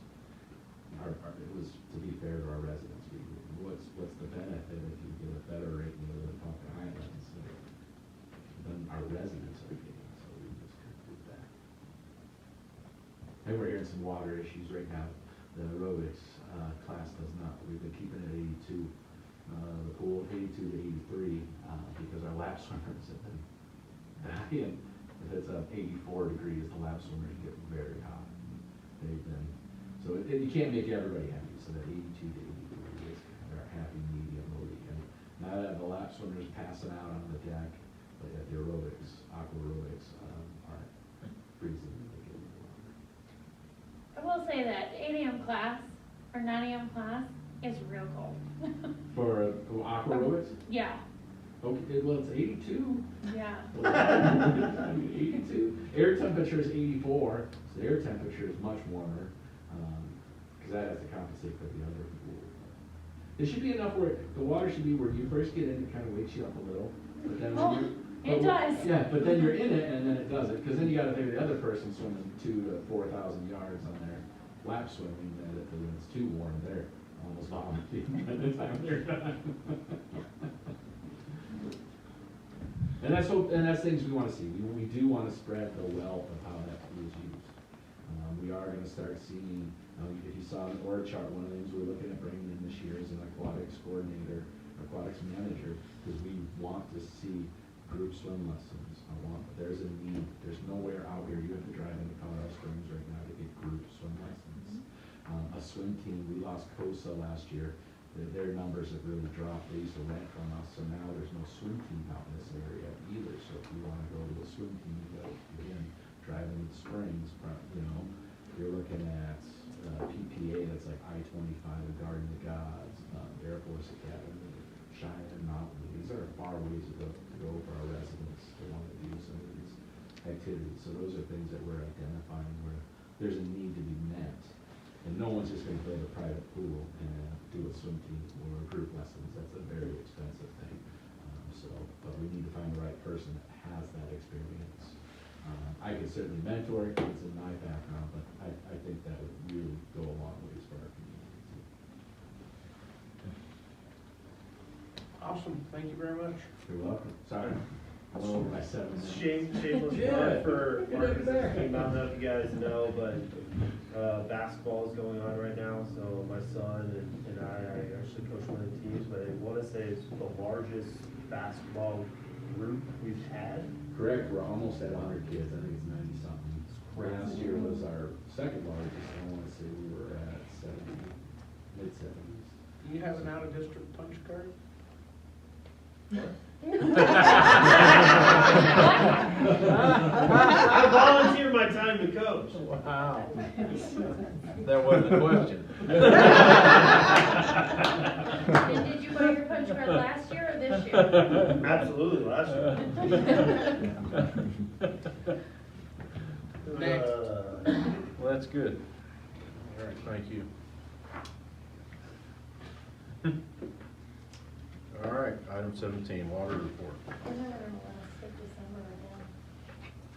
to be fair to our residents. What's the benefit if you get a better rate than the Pumpkin Highlands than our residents are getting? So we just couldn't do that. And we're hearing some water issues right now. The aerobics class does not. We've been keeping it at 82. The pool 82 to 83 because our lap swimmers have been And if it's 84 degrees, the lap swimmers get very hot. They've been, so you can't make everybody happy, so that 82 to 83 is kind of our happy medium where we can not have the lap swimmers passing out on the deck, but yet the aerobics, aqua aerobics aren't freezing. They get a little longer. I will say that 8 AM class or 9 AM class is real cold. For aqua aerobics? Yeah, Okay, well, it's 82. yeah. I mean, 82. Air temperature is 84, so the air temperature is much warmer, because that has to compensate for the other pool. It should be enough where, the water should be where you first get in, it kind of wakes you up a little, but then Oh, when it does. Yeah, but then you're in it and then it doesn't, because then you gotta think of the other person swimming 2,000 to 4,000 yards on their lap swimming, that if it's too warm, they're almost vomiting by the time they're done. And that's things we wanna see. We do wanna spread the wealth of how that pool is used. We are gonna start seeing, if you saw in the org chart, one of the things we're looking at bringing in this year is an aquatics coordinator, aquatics manager, because we want to see group swim lessons. There's a need, there's nowhere out here, you have to drive into Colorado Springs right now to get group swim lessons. A swim team, we lost COSA last year. Their numbers have really dropped. They used to rent from us, so now there's no swim team out in this area either. So if you want to go to a swim team, you go, again, driving to Springs, you're looking at PPA, that's like I-25, the Garden of Gods, Air Force Academy, Cheyenne Mountain. These are far ways to go for our residents that want to do some of these activities. So those are things that we're identifying where there's a need to be met. And no one's just gonna build a private pool and do a swim team or group lessons. That's a very expensive thing. But we need to find the right person that has that experience. I can certainly mentor kids in my background, but I think that would really go a long ways for our community too. Awesome, thank you very much. You're welcome. Sorry. I'm over my 7 minutes. Shameless Yeah. plug for Good our to be there. business team. I don't know if you guys know, but basketball is going on right now. So my son and I actually coach one of the teams, but I want to say it's the largest basketball group we've had. Correct, we're almost at 100 kids. I think it's 90 something. Last year was our second largest. I want to say we were at 70, mid-70s. Do you have an out-of-district punch card? I volunteer my time to coach. Wow. That wasn't a question. And did you buy your punch card last year or this year? Absolutely, last year. Next. Well, that's good. All right, thank you. All right, item 17, water report.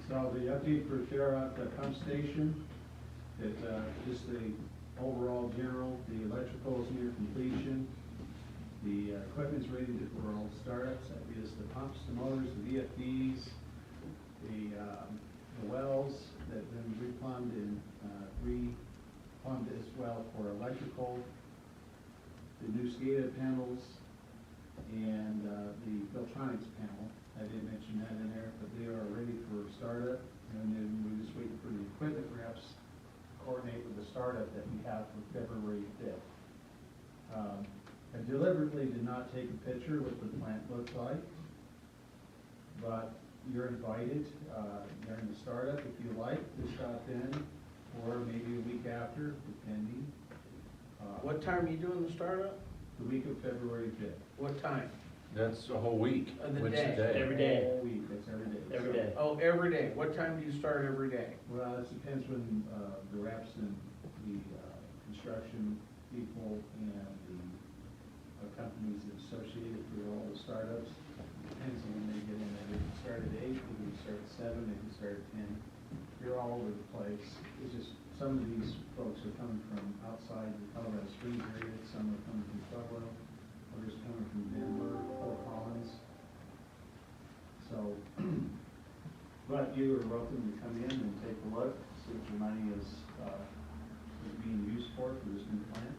So the update for Fair at the pump station, just the overall general, the electrical is near completion. The equipment's ready for all startups, that is the pumps, the motors, the VFDs, the wells that have been replumbed and replumbed as well for electrical, the new SCADA panels, and the Beltronics panel. I didn't mention that in there, but they are ready for startup, and then we're just waiting for the equipment perhaps to coordinate with the startup that we have for February 5th. I deliberately did not take a picture what the plant looks like, but you're invited during the startup if you like to stop in, or maybe a week after, depending. What time are you doing the startup? The week of February 5th. What time? That's a whole week. Of the What's day. Every day. All week, that's every day. Every day. Oh, every day. What time do you start every day? Well, it depends when the reps and the construction people and the companies associated with all the startups. Depends on when they get in there. They can start at 8, they can start at 7, they can start at 10. You're all over the place. It's just, some of these folks are coming from outside the Colorado Springs area, some are coming from Pueblo, others coming from Denver, Fort Collins. So, but you are welcome to come in and take a look, see what your money is being used for this new plant.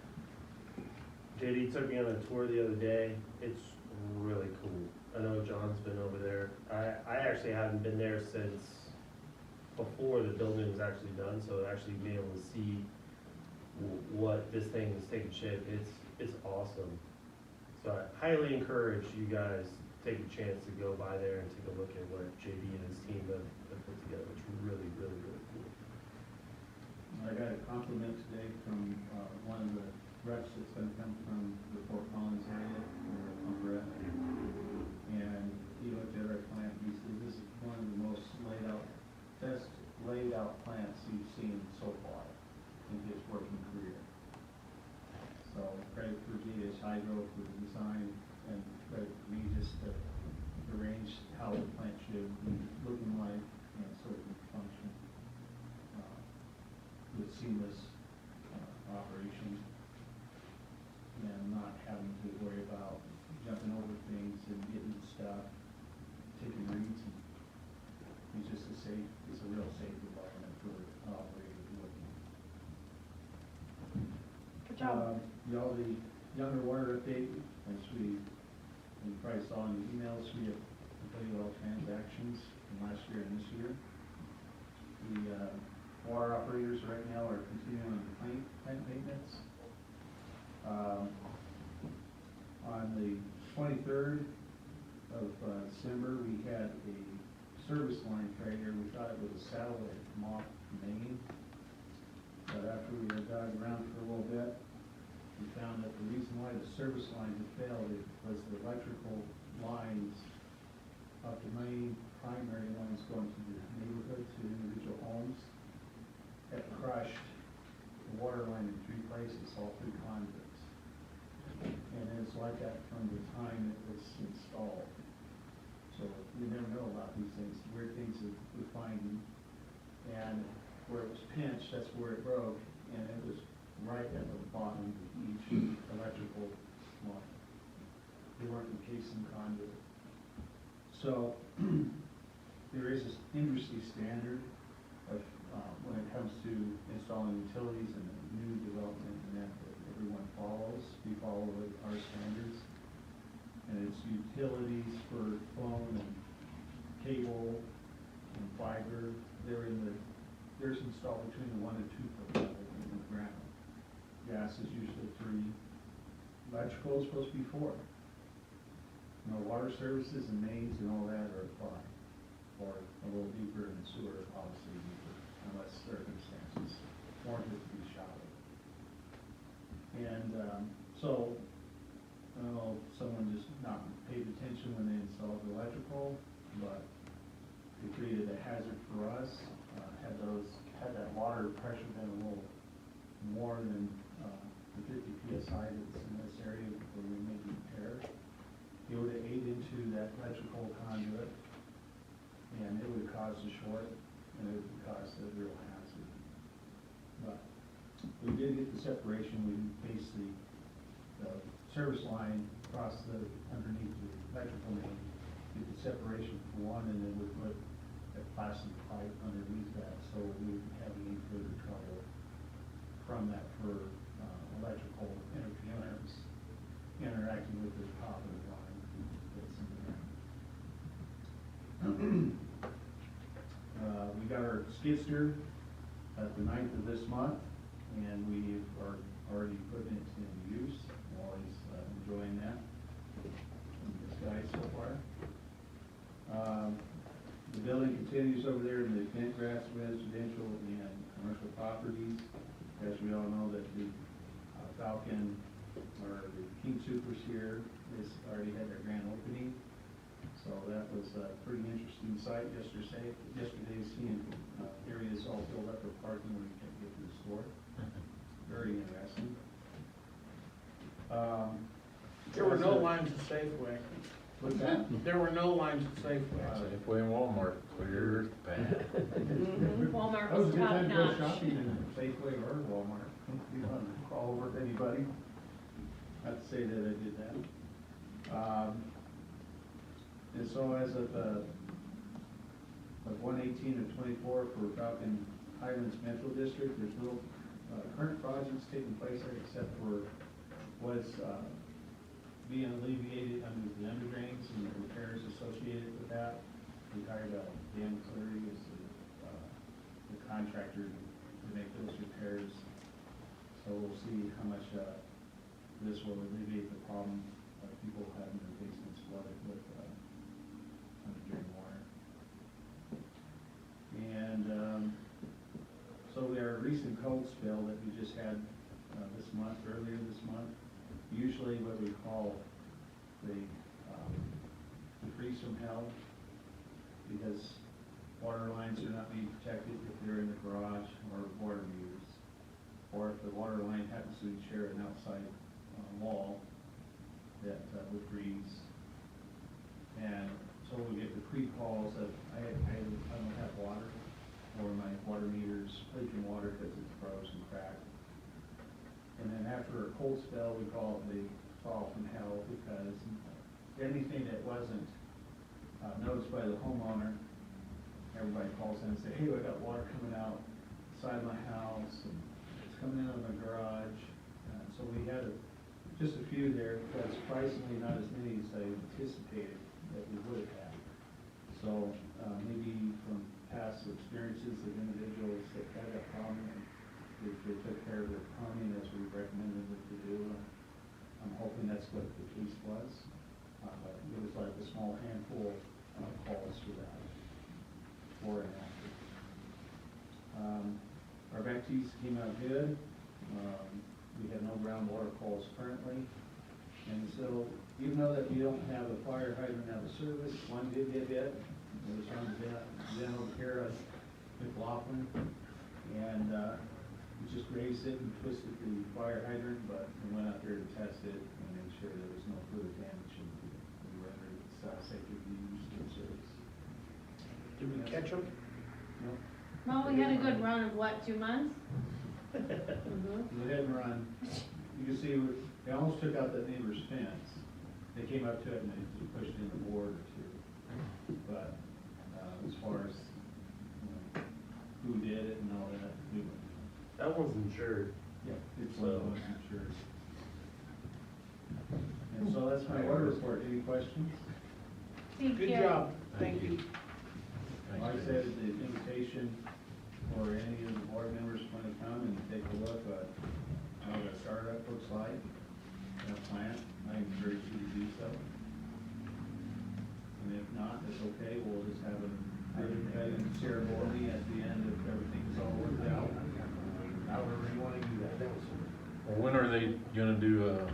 JD took me on a tour the other day. It's really cool. I know John's been over there. I actually haven't been there since before the building was actually done, so actually being able to see what this thing is taking shape, it's awesome. So I highly encourage you guys to take a chance to go by there and take a look at what JB and his team have put together. It's really, really, really cool. I got a compliment today from, one of the reps that's gonna come from the Fort Collins area, or Brett. And he looked at our plant, he said, this is one of the most best laid out plants he's seen so far in his working career. So credit for GS Hydro for the design, and credit for me just to arrange how the plant should be looking like and so it can function with seamless operation and not having to worry about jumping over things and getting stuff, taking reads. It's just it's a real safe environment for an operator to work in. Good job. The younger water update, as you probably saw in the emails, we have completed all transactions from last year and this year. The water operators right now are continuing on plant maintenance. On the 23rd of December, we had a service line failure. We thought it was a satellite from off Maine, but after we had dug around for a little bit, we found that the reason why the service line had failed was the electrical lines up the main primary lines going to the neighborhood, to individual homes, had crushed the water line in 3 places, all 3 conduits. And it's like that from the time it was installed. So you never know about these things, weird things that we're finding. And where it was pinched, that's where it broke, and it was right at the bottom of each electrical line. They weren't encasing conduit. So there is this industry standard of when it comes to installing utilities and new development and that everyone follows. We follow our standards. And it's utilities for phone and cable and fiber. They're installed between the 1 and 2 foot level in the ground. Gas is usually 3. Electrical is supposed to be 4. You know, water services and mains and all that are 5, or a little deeper in the sewer, obviously deeper, unless circumstances warrant it to be shallow. And so, I don't know if someone just not paid attention when they installed the electrical, but it created a hazard for us. Had that water pressure been a little more than the 50 psi that's in this area where we made the repair, it would have ate into that electrical conduit, and it would have caused a short, and it would have caused a real hazard. But we did get the separation. We faced the service line across underneath the electrical main, get the separation for one, and then we put a plastic pipe underneath that, so we wouldn't have any further trouble from that for electrical interference interacting with the top of the line that's in there. We got our skid steer at the 9th of this month, and we are already putting it into use. Always enjoying that from this guy so far. The building continues over there in the Bentgrass residential and commercial properties. As we all know, that the Falcon, or the King Supers here, has already had their grand opening. So that was a pretty interesting sight yesterday, seeing areas all filled up with parking when you can't get to the store. Very interesting. There were no lines at Safeway. What's that? There were no lines at Safeway. Safeway and Walmart, clear path. Walmart That was a was good top time to go notch. shopping in Safeway or Walmart. You want to call over to anybody? Not to say that I did that. And so as of 1/18 of 24 for Falcon Highlands Metro District, there's no current projects taking place there except for was being alleviated under the under drains and the repairs associated with that. We hired a Dan Cleary as the contractor to make those repairs. So we'll see how much this will alleviate the problem of people having their basements flooded with under drain water. And so our recent cold spell that we just had earlier this month, usually what we call the freeze from hell, because water lines are not being protected if they're in the garage or water meters, or if the water line happens to share an outside wall that would freeze. And so we get the pre-calls of, I don't have water, or my water meter's leaking water because it's froze and cracked. And then after a cold spell, we call it the fall from hell, because anything that wasn't noticed by the homeowner, everybody calls in and say, hey, I got water coming out side of my house, and it's coming in on my garage. So we had just a few there, but surprisingly not as many as I anticipated that we would have. So maybe from past experiences of individuals that had that problem, and they took care of their plumbing as we recommended them to do. I'm hoping that's what the case was. But it was like a small handful of calls for that, before and after. Our baptisms came out good. We have no groundwater calls currently. And so, even though that we don't have a fire hydrant out of service, one did get hit. It was on the over here at McLaughlin. And we just raised it and twisted the fire hydrant, but we went out there to test it and made sure there was no further damage, and we rendered it safe to be used in service. Did we catch them? No. Well, we had a good run of what, 2 months? Go ahead and run. You can see, they almost took out that neighbor's fence. They came up to it and they just pushed in a board or two. But as far as who did it and all that, we wouldn't. That one's insured. Yeah, it's one of those insured. And so that's my water report. Any questions? Thank Good you. job, thank you. Like I said, the invitation for any of the board members want to come and take a look at how the startup looks like, in a plant, I encourage you to do so. And if not, it's okay, we'll just have a ribbon cutting ceremony at the end if everything's all worked out. However you want to do that. Well, when are they gonna do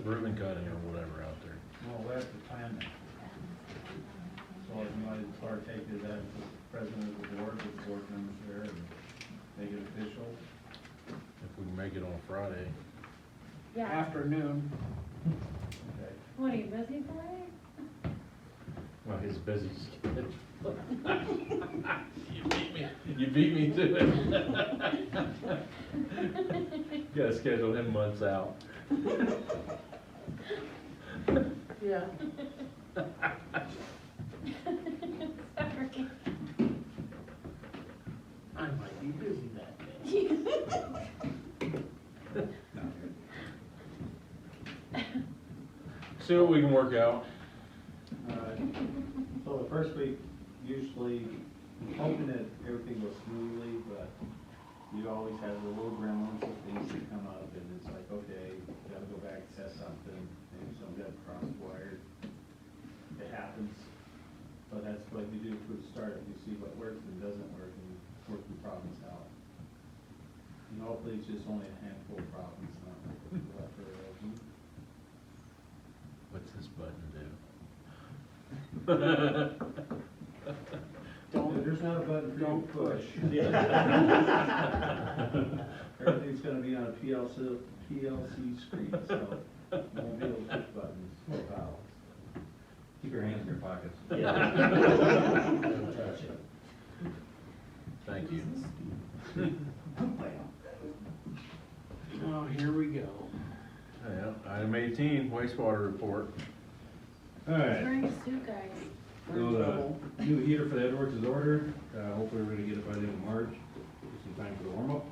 ribbon cutting or whatever out there? Well, we have to plan that. So if you wanted to partake of that, the president of the board, with the board members there, and make it official. If we can make it on Friday. Yeah. Afternoon. Okay. What, are you busy today? Well, his busy schedule. You beat me to it. Gotta schedule him months out. Yeah. Sorry. I might be busy that day. See what we can work out. So the first week, usually, I'm hoping that everything goes smoothly, but you always have the little gremlins of things that come up, and it's like, okay, gotta go back and test something, maybe some got cross-wired. It happens, but that's what you do for the start, you see what works and doesn't work, and work the problems out. And hopefully it's just only a handful of problems, not like left or open. What's this button do? There's not a button for you to Don't push. Everything's gonna be on a PLC screen, so you won't be able to push buttons or valves. Keep your hands in your pockets. Don't touch it. Thank you. Oh, here we go. Yeah, item 18, wastewater report. All right. Wearing a suit, guys. So the new heater for the Edwards is ordered. Hopefully we're gonna get it by the end of March. Give some time for the warm up.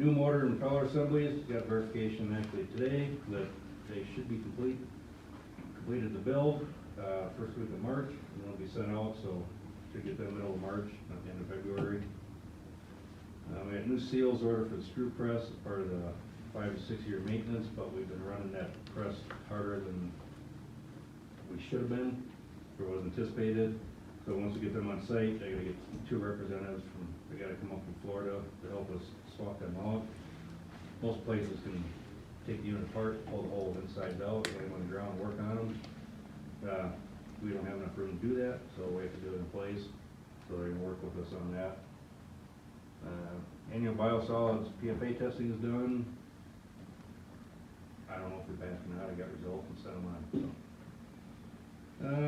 New motor and impeller assemblies, got verification actually today that they should be completed the build, first week of March, and they'll be sent out, so should get them middle of March, not the end of February. We had new seals ordered for the screw press as part of the 5 to 6 year maintenance, but we've been running that press harder than we should have been, or was anticipated. So once we get them on site, I gotta get 2 representatives they gotta come up from Florida to help us swap them out. Most places can take the unit apart, pull the whole insides out, lay them on the ground, work on them. We don't have enough room to do that, so we have to do it in place, so they're gonna work with us on that. Annual biosolids PFA testing is done. I don't know if we passed them out, I got results and sent them on,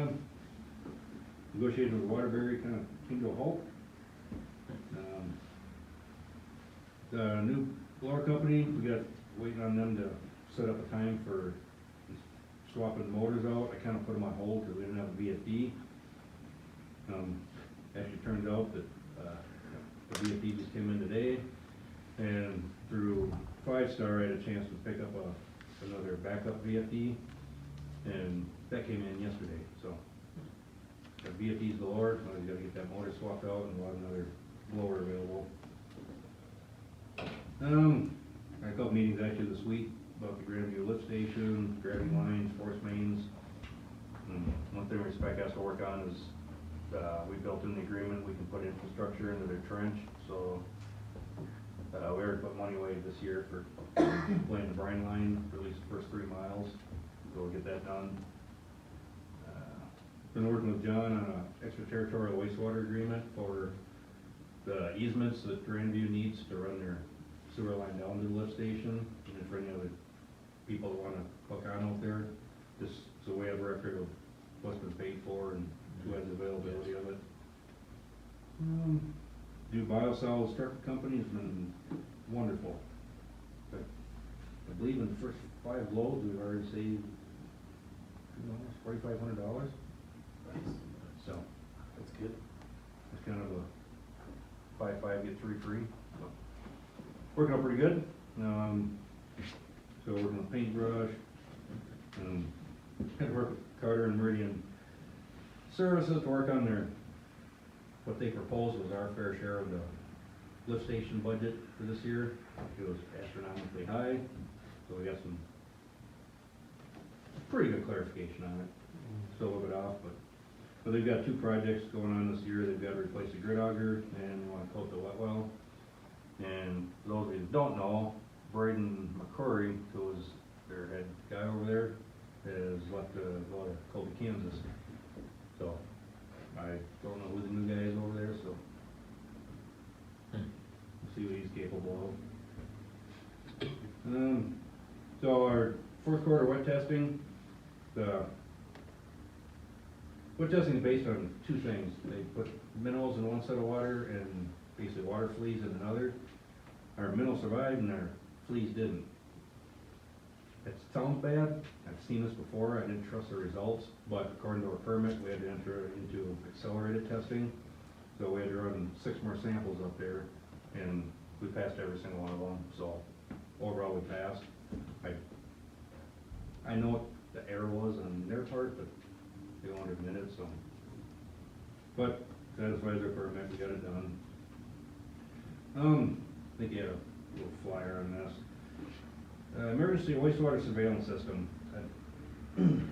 so. Negotiating with Waterbury kind of came to a halt. The new blower company, we got waiting on them to set up a time for swapping the motors out. I kind of put them on hold because we didn't have a VFD. Actually turns out that the VFD just came in today, and through 5-Star I had a chance to pick up another backup VFD, and that came in yesterday, so. The VFD's galore, now we gotta get that motor swapped out and we'll have another blower available. I had a couple meetings actually this week about the Grandview lift station, gravity lines, force mains. One thing Respec has to work on is, we built in the agreement, we can put infrastructure into their trench, so we already put money away this year for laying the brine line for at least the first 3 miles, so we'll get that done. Been working with John on an extraterritorial wastewater agreement for the easements that Grandview needs to run their sewer line down to the lift station, and for any other people that wanna hook on out there, just so we have a record of what's been paid for and who has availability of it. New biosolids truck company has been wonderful. I believe in the first 5 loads, we've already saved almost $4,500. So, That's good. it's kind of a 5-5 get 3 free. So, working out pretty good. So working with paintbrush, had to work with Carter and Meridian Services to work on what they proposed was our fair share of the lift station budget for this year. It was astronomically high, so we got some pretty good clarification on it. Still a little bit off, but they've got 2 projects going on this year. They've got to replace the grid auger and they want to coat the wet well. And for those of you who don't know, Braden McCrory, who was their head guy over there, has left to go to Colby, Kansas. So I don't know who the new guy is over there, so we'll see what he's capable of. So our 4th quarter wet testing, wet testing is based on 2 things. They put minerals in one set of water and basically water fleas in another. Our minerals survived and our fleas didn't. It sounds bad. I've seen this before. I didn't trust the results, but according to our permit, we had to enter into accelerated testing. So we had to run 6 more samples up there, and we passed every single one of them. So overall, we passed. I know what the error was on their part, but they won't admit it, so. But satisfies our permit, we got it done. I think you had a little flyer on this. Emergency wastewater surveillance system.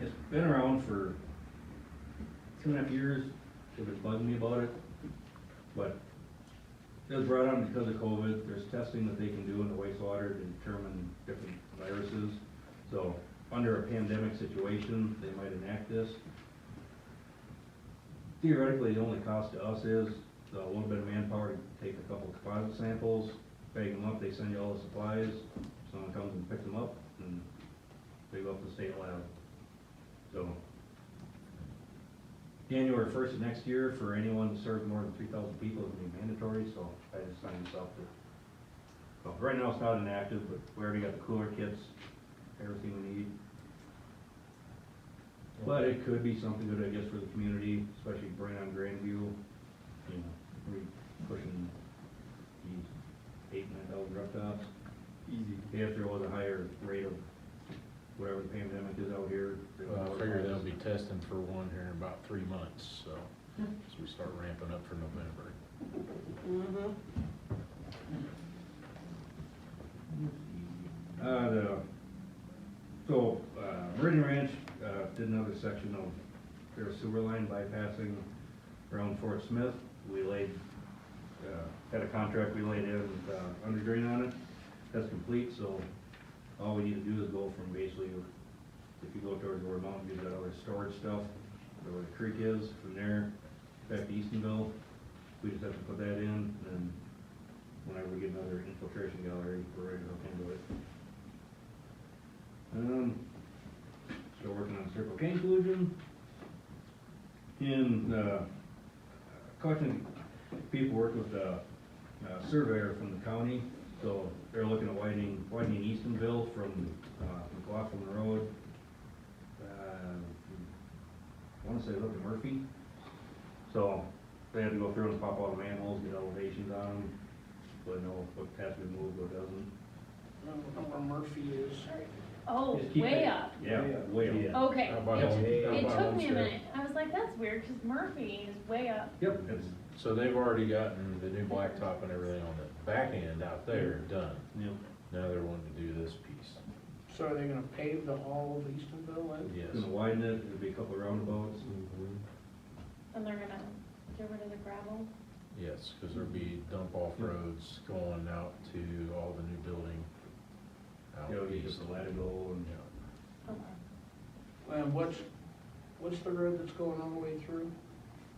It's been around for 2.5 years. They've been bugging me about it, but it was brought on because of COVID. There's testing that they can do in the wastewater to determine different viruses. So under a pandemic situation, they might enact this. Theoretically, the only cost to us is a little bit of manpower to take a couple of composite samples, bag them up, they send you all the supplies, someone comes and picks them up, and they go up to the state lab. So, January 1st of next year, for anyone who serves more than 3,000 people, it'll be mandatory, so I just signed this up. So right now it's not inactive, but we already got the cooler kits, everything we need. But it could be something good, I guess, for the community, especially bring on Grandview, we're pushing these 8,000 to 9,000 reps blacktops. Easy. If there was a higher rate of whatever the pandemic is out here. they would Well, I figure they'll notify us. be testing for one here in about 3 months, so, as we start ramping up for November. Mm-hmm. Meridian Ranch, did another section of their sewer line bypassing around Fort Smith. We laid, had a contract, we laid in, under drain on it. That's complete, so all we need to do is go from basically, if you go towards where Mountain View's got all their storage stuff, where the creek is, from there, back to Eastonville. We just have to put that in, and whenever we get another infiltration gallery, we're ready to hook into it. Still working on Circle K inclusion. In, collecting paperwork with the surveyor from the county, so they're looking at widening Eastonville from McLaughlin Road. I wanna say look at Murphy. So they had to go through and pop all the manholes, get elevations on them, so they know what has to be moved, what doesn't. I don't know where Murphy is. Oh, Just keep way it- up. Yeah, way up. Okay. How about Yep. home- how It about took me a Homestead? minute. I was like, that's weird, because Murphy is way up. Yep, it's, So they've already gotten the new blacktop and everything on the back end out there done. yep, Now they're wanting to do this piece. So are they gonna pave the whole of Eastonville then? Yes. gonna widen it, there'll be a couple of roundabouts. And they're gonna get rid of the gravel. Yes, because there'll be dump off roads going out to all the new building out You know, you east. just let it go and, Okay. And what's the road that's going all the way through?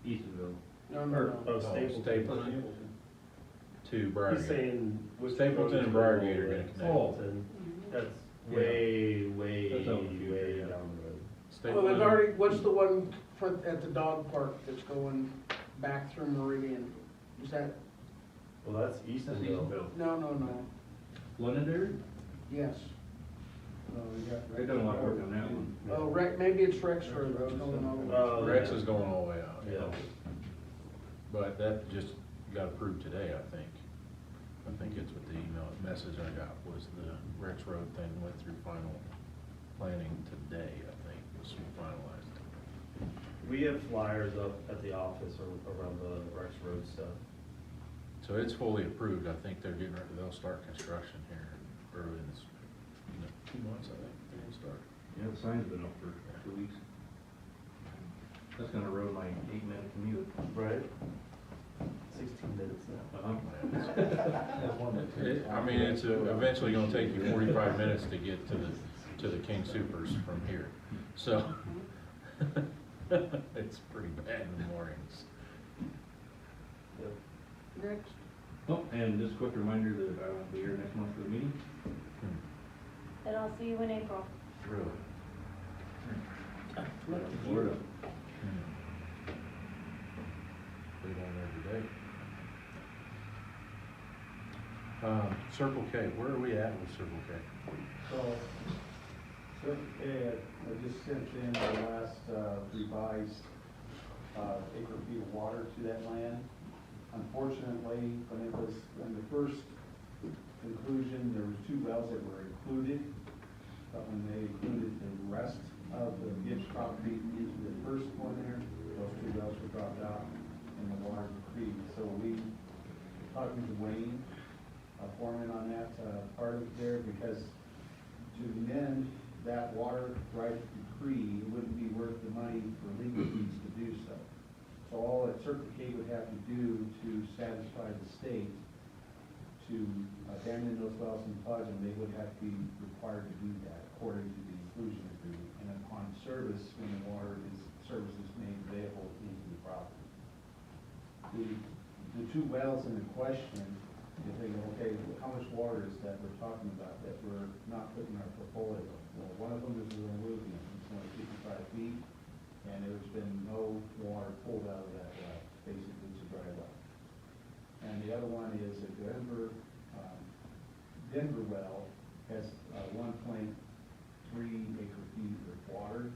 Eastonville. No, no, no. Oh, Stapleton to Briar. He's saying. which Stapleton road and is Briar going Gate are all the gonna way? connect. Stapleton, that's way, That's out in the future, way yeah. down the road. Well, Stapleton. they've already, what's the one at the dog park that's going back through Meridian? Is that, Well, that's That's Eastonville. Eastonville. no, Londonderry? yes. They've done a lot of work on that one. Oh, maybe it's Rex Road that's going all the way. Oh, Rex yeah. is going all the way out. Yeah. But that just got approved today, I think. I think it's what the email message I got was the Rex Road thing went through final planning today, I think, was finalized. We have flyers up at the office around the Rex Road stuff. So it's fully approved. I think they're getting ready, they'll start construction here early in this, 2 months, I think, they're gonna start. Yeah, the sign's been up for 2 weeks. That's gonna ruin my 8-minute commute. Right. 16 minutes now. I mean, it's eventually gonna take you 45 minutes to get to the King Supers from here, so it's pretty bad in the mornings. Yep. Next. Oh, and just a quick reminder that I won't be here next month for the meeting. Then I'll see you in April. Really? Florida. Leave on there today. Circle K, where are we at with Circle K? So, I just sent in the last revised acre feet of water to that land. Unfortunately, in the first conclusion, there was 2 wells that were included, but when they included the rest of the Gibbs property into the first one there, those 2 wells were dropped out and the water decreased. So we talking to Wayne, foreman on that part of there, because to amend that water right decree, it wouldn't be worth the money for legal fees to do so. So all that Circle K would have to do to satisfy the state to abandon those wells and plug them, they would have to be required to do that according to the inclusion agreement. And upon service, when the service is made available into the property. The 2 wells in the question, you think, okay, how much water is that we're talking about that we're not putting in our portfolio? Well, one of them is the alluvium, it's only 55 feet, and there's been no water pulled out of that well. Basically, it's a dry well. And the other one is a Denver well has 1.3 acre feet of water,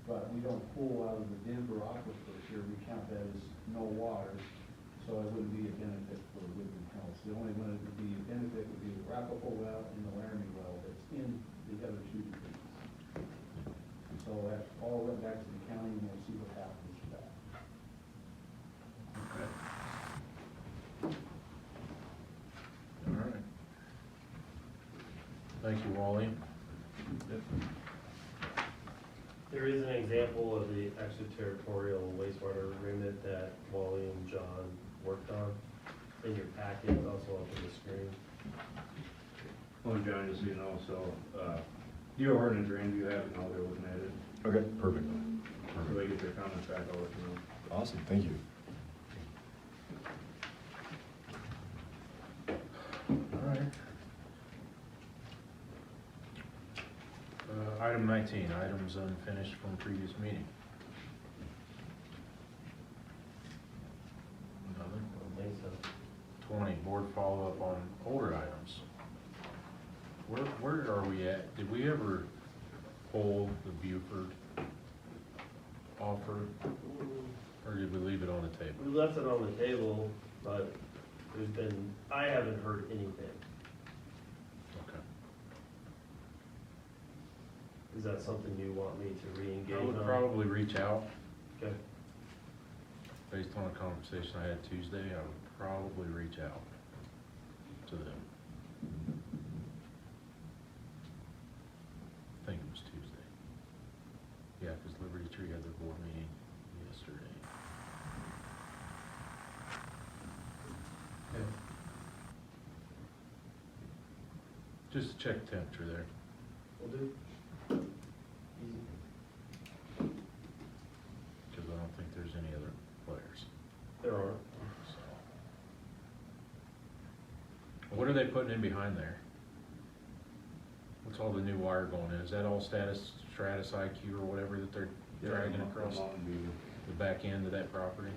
but we don't pull out of the Denver aquifer here, we count that as no water, so it wouldn't be a benefit for Woodland Hills. The only one that would be a benefit would be Thank you, Wally. There is an example of the extraterritorial wastewater agreement that Wally and John worked on in your packet, it's also up on the screen. Well, John, just so you know, so, DOR and Grandview have it now, they're looking at it. Okay, perfect. So they get their comments back, I'll let you know. Awesome, thank you. All right. Item 19, items unfinished from previous meeting. Nothing. I don't think so. 20, board follow-up on older items. Where are we at? Did we ever pull the Buford offer, or did we leave it on the table? We left it on the table, but I haven't heard anything. Okay. Is that something you want me to re-engage I on? would probably reach out. Okay. Based on a conversation I had Tuesday, I would probably reach out to them. I think it was Tuesday. Yeah, because Liberty Tree had their board meeting yesterday. Okay. Just to check temperature there. Will do. Easy. Because I don't think there's any other players. There are. So. What are they putting in behind there? What's all the new wire going in? Is that all Stratus IQ or whatever that they're dragging across the back end of that property?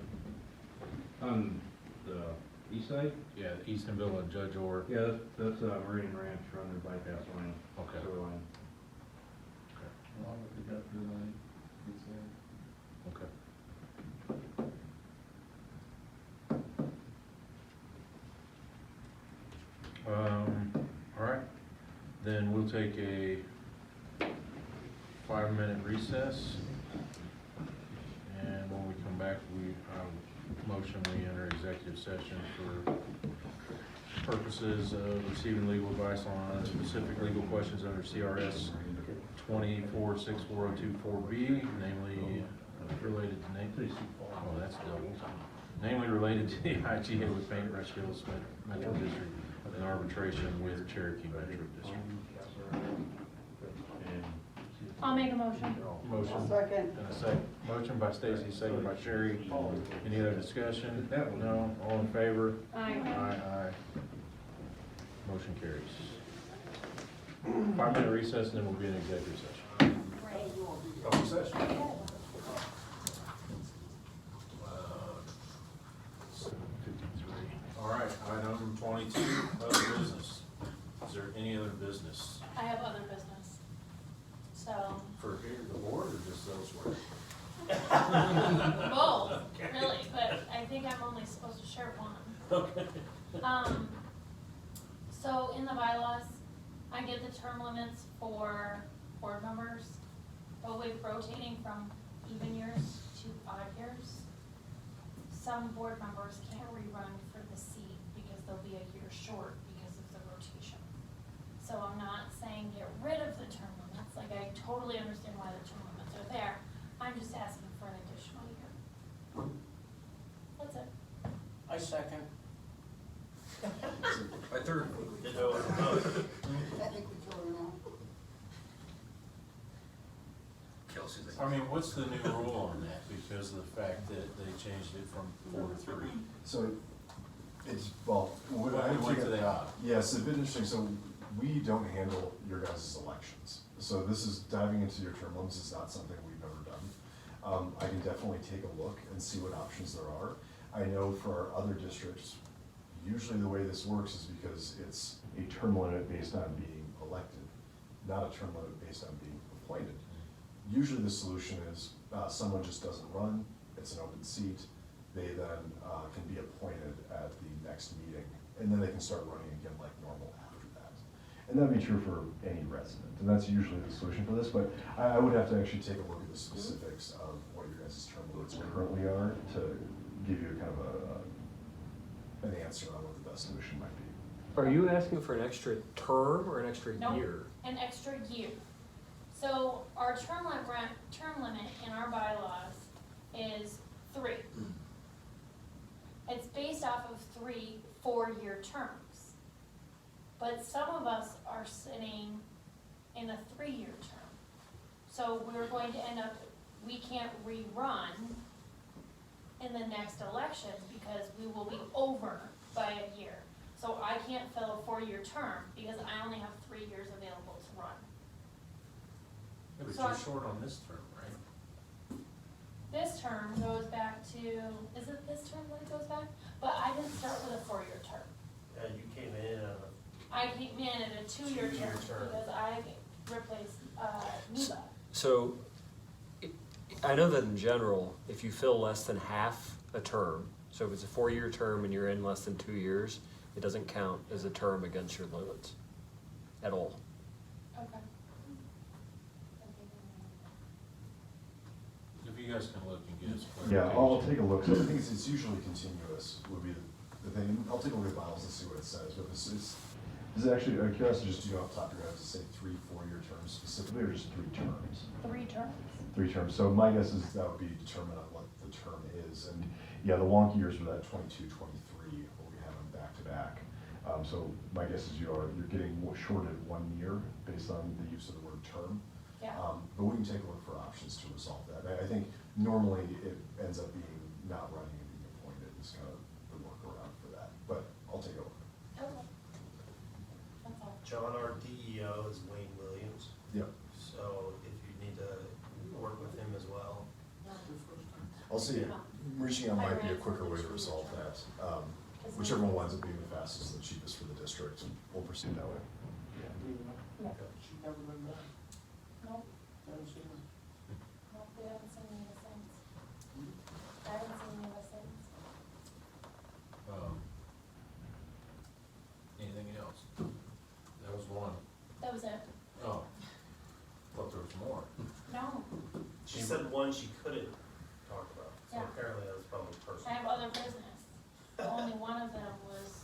On the east side? Yeah, Eastonville and Judge Orr. Yeah, that's Meridian Ranch on their bypass line. Okay. Sewer line. Along with the gutter line, it's there. Okay. All right, then we'll take a 5-minute recess. And when we come back, motion we enter executive session for purposes of receiving legal advice on specific legal questions under CRS 246402-4B, namely related to oh, that's double. Namely related to the IGA with Paint Rushville Smith Metro District and arbitration with Cherokee Metro District. I'll make a motion. Motion. Second. And a second. Motion by Stacy, second by Sherry. Any other discussion? No? All in favor? Aye. Aye. Motion carries. 5-minute recess and then we'll be in executive session. Closed session. 7:53. All right, item 22, other business. Is there any other business I have other business, so. for here, the board, or just elsewhere? Both, really, but I think I'm only supposed to share one. Okay. So in the bylaws, I get the term limits for board members, but with rotating from even years to odd years, some board members can't rerun for the seat because they'll be a year short because of the rotation. So I'm not saying get rid of the term limits, like I totally understand why the term limits are there. I'm just asking for an additional year. That's it. I second. My third. Didn't know what it was. I think we throw it out. Kelsey's like. I mean, what's the new rule on that because of the fact that they changed it from 4 to 3? So it's, well, What went to the odd? Yes, it's been interesting. So we don't handle your guys' elections. So this is diving into your term limits is not something we've ever done. I can definitely take a look and see what options there are. I know for our other districts, usually the way this works is because it's a term limit based on being elected, not a term limit based on being appointed. Usually the solution is someone just doesn't run, it's an open seat, they then can be appointed at the next meeting, and then they can start running again like normal after that. And that'd be true for any resident, and that's usually the solution for this, but I would have to actually take a look at the specifics of what your guys' term limits currently are to give you kind of an answer on what the best solution might be. Are you asking for an extra term or an extra Nope. year? An extra year. So our term limit in our bylaws is 3. It's based off of 3 4-year terms. But some of us are sitting in a 3-year term. So we're going to end up, we can't rerun in the next election because we will be over by a year. So I can't fill a 4-year term because I only have 3 years available to run. Yeah, but So you're I- short on this term, right? This term goes back to, is it this term that it goes back? But I didn't start with a 4-year term. Yeah, you came in on I came in at a 2-year Two-year term term. because I replaced, Neva. So, I know that in general, if you fill less than half a term, so if it's a 4-year term and you're in less than 2 years, it doesn't count as a term against your limits at all. Okay. If you guys can look and get us. Yeah, I'll take a look, so I think it's usually continuous would be the thing, I'll take a look at the bylaws and see what it says, but this is actually, I'm curious, just do you off the top of your head to say 3 4-year terms specifically, or just 3 terms? 3 terms. 3 terms, so my guess is that would be determined on what the term is, and yeah, the wonky years were that 22, 23, where we have them back to back. So my guess is you're getting shorted 1 year based on the use of the word term. Yeah. But we can take a look for options to resolve that. I think normally it ends up being not running and being appointed is kind of the workaround for that, but I'll take a look. Okay. That's all. John, our DEO is Wayne Williams, Yep. so if you need to work with him as well. I'll see, reaching out might be a quicker way to resolve that. Whichever one winds up being the fastest and the cheapest for the district, we'll proceed that way. Yeah. She never been back. Nope, Never seen her. nope, we haven't seen any of the things. I haven't seen any of the things. Anything else? That was one. That was it. Oh, thought there was more. No, She said one she couldn't talk about, so Yeah. apparently that was probably I personal. have other business. Only one of them was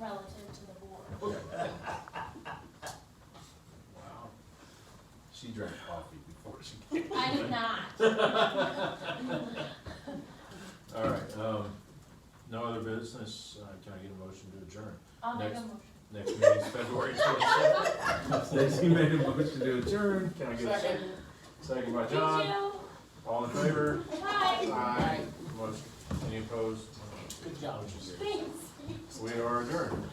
relative to the board. Wow. She drank coffee before she came. I did not. All right, no other business, can I get a motion to adjourn? I'll make a Next- motion. Next meeting's February 26th. Stacy made a motion to adjourn, can I get a second? Second by John, Thank you. all in favor? Bye. Aye. Motion, any opposed? Good job. Motion carries. Thanks. We are adjourned.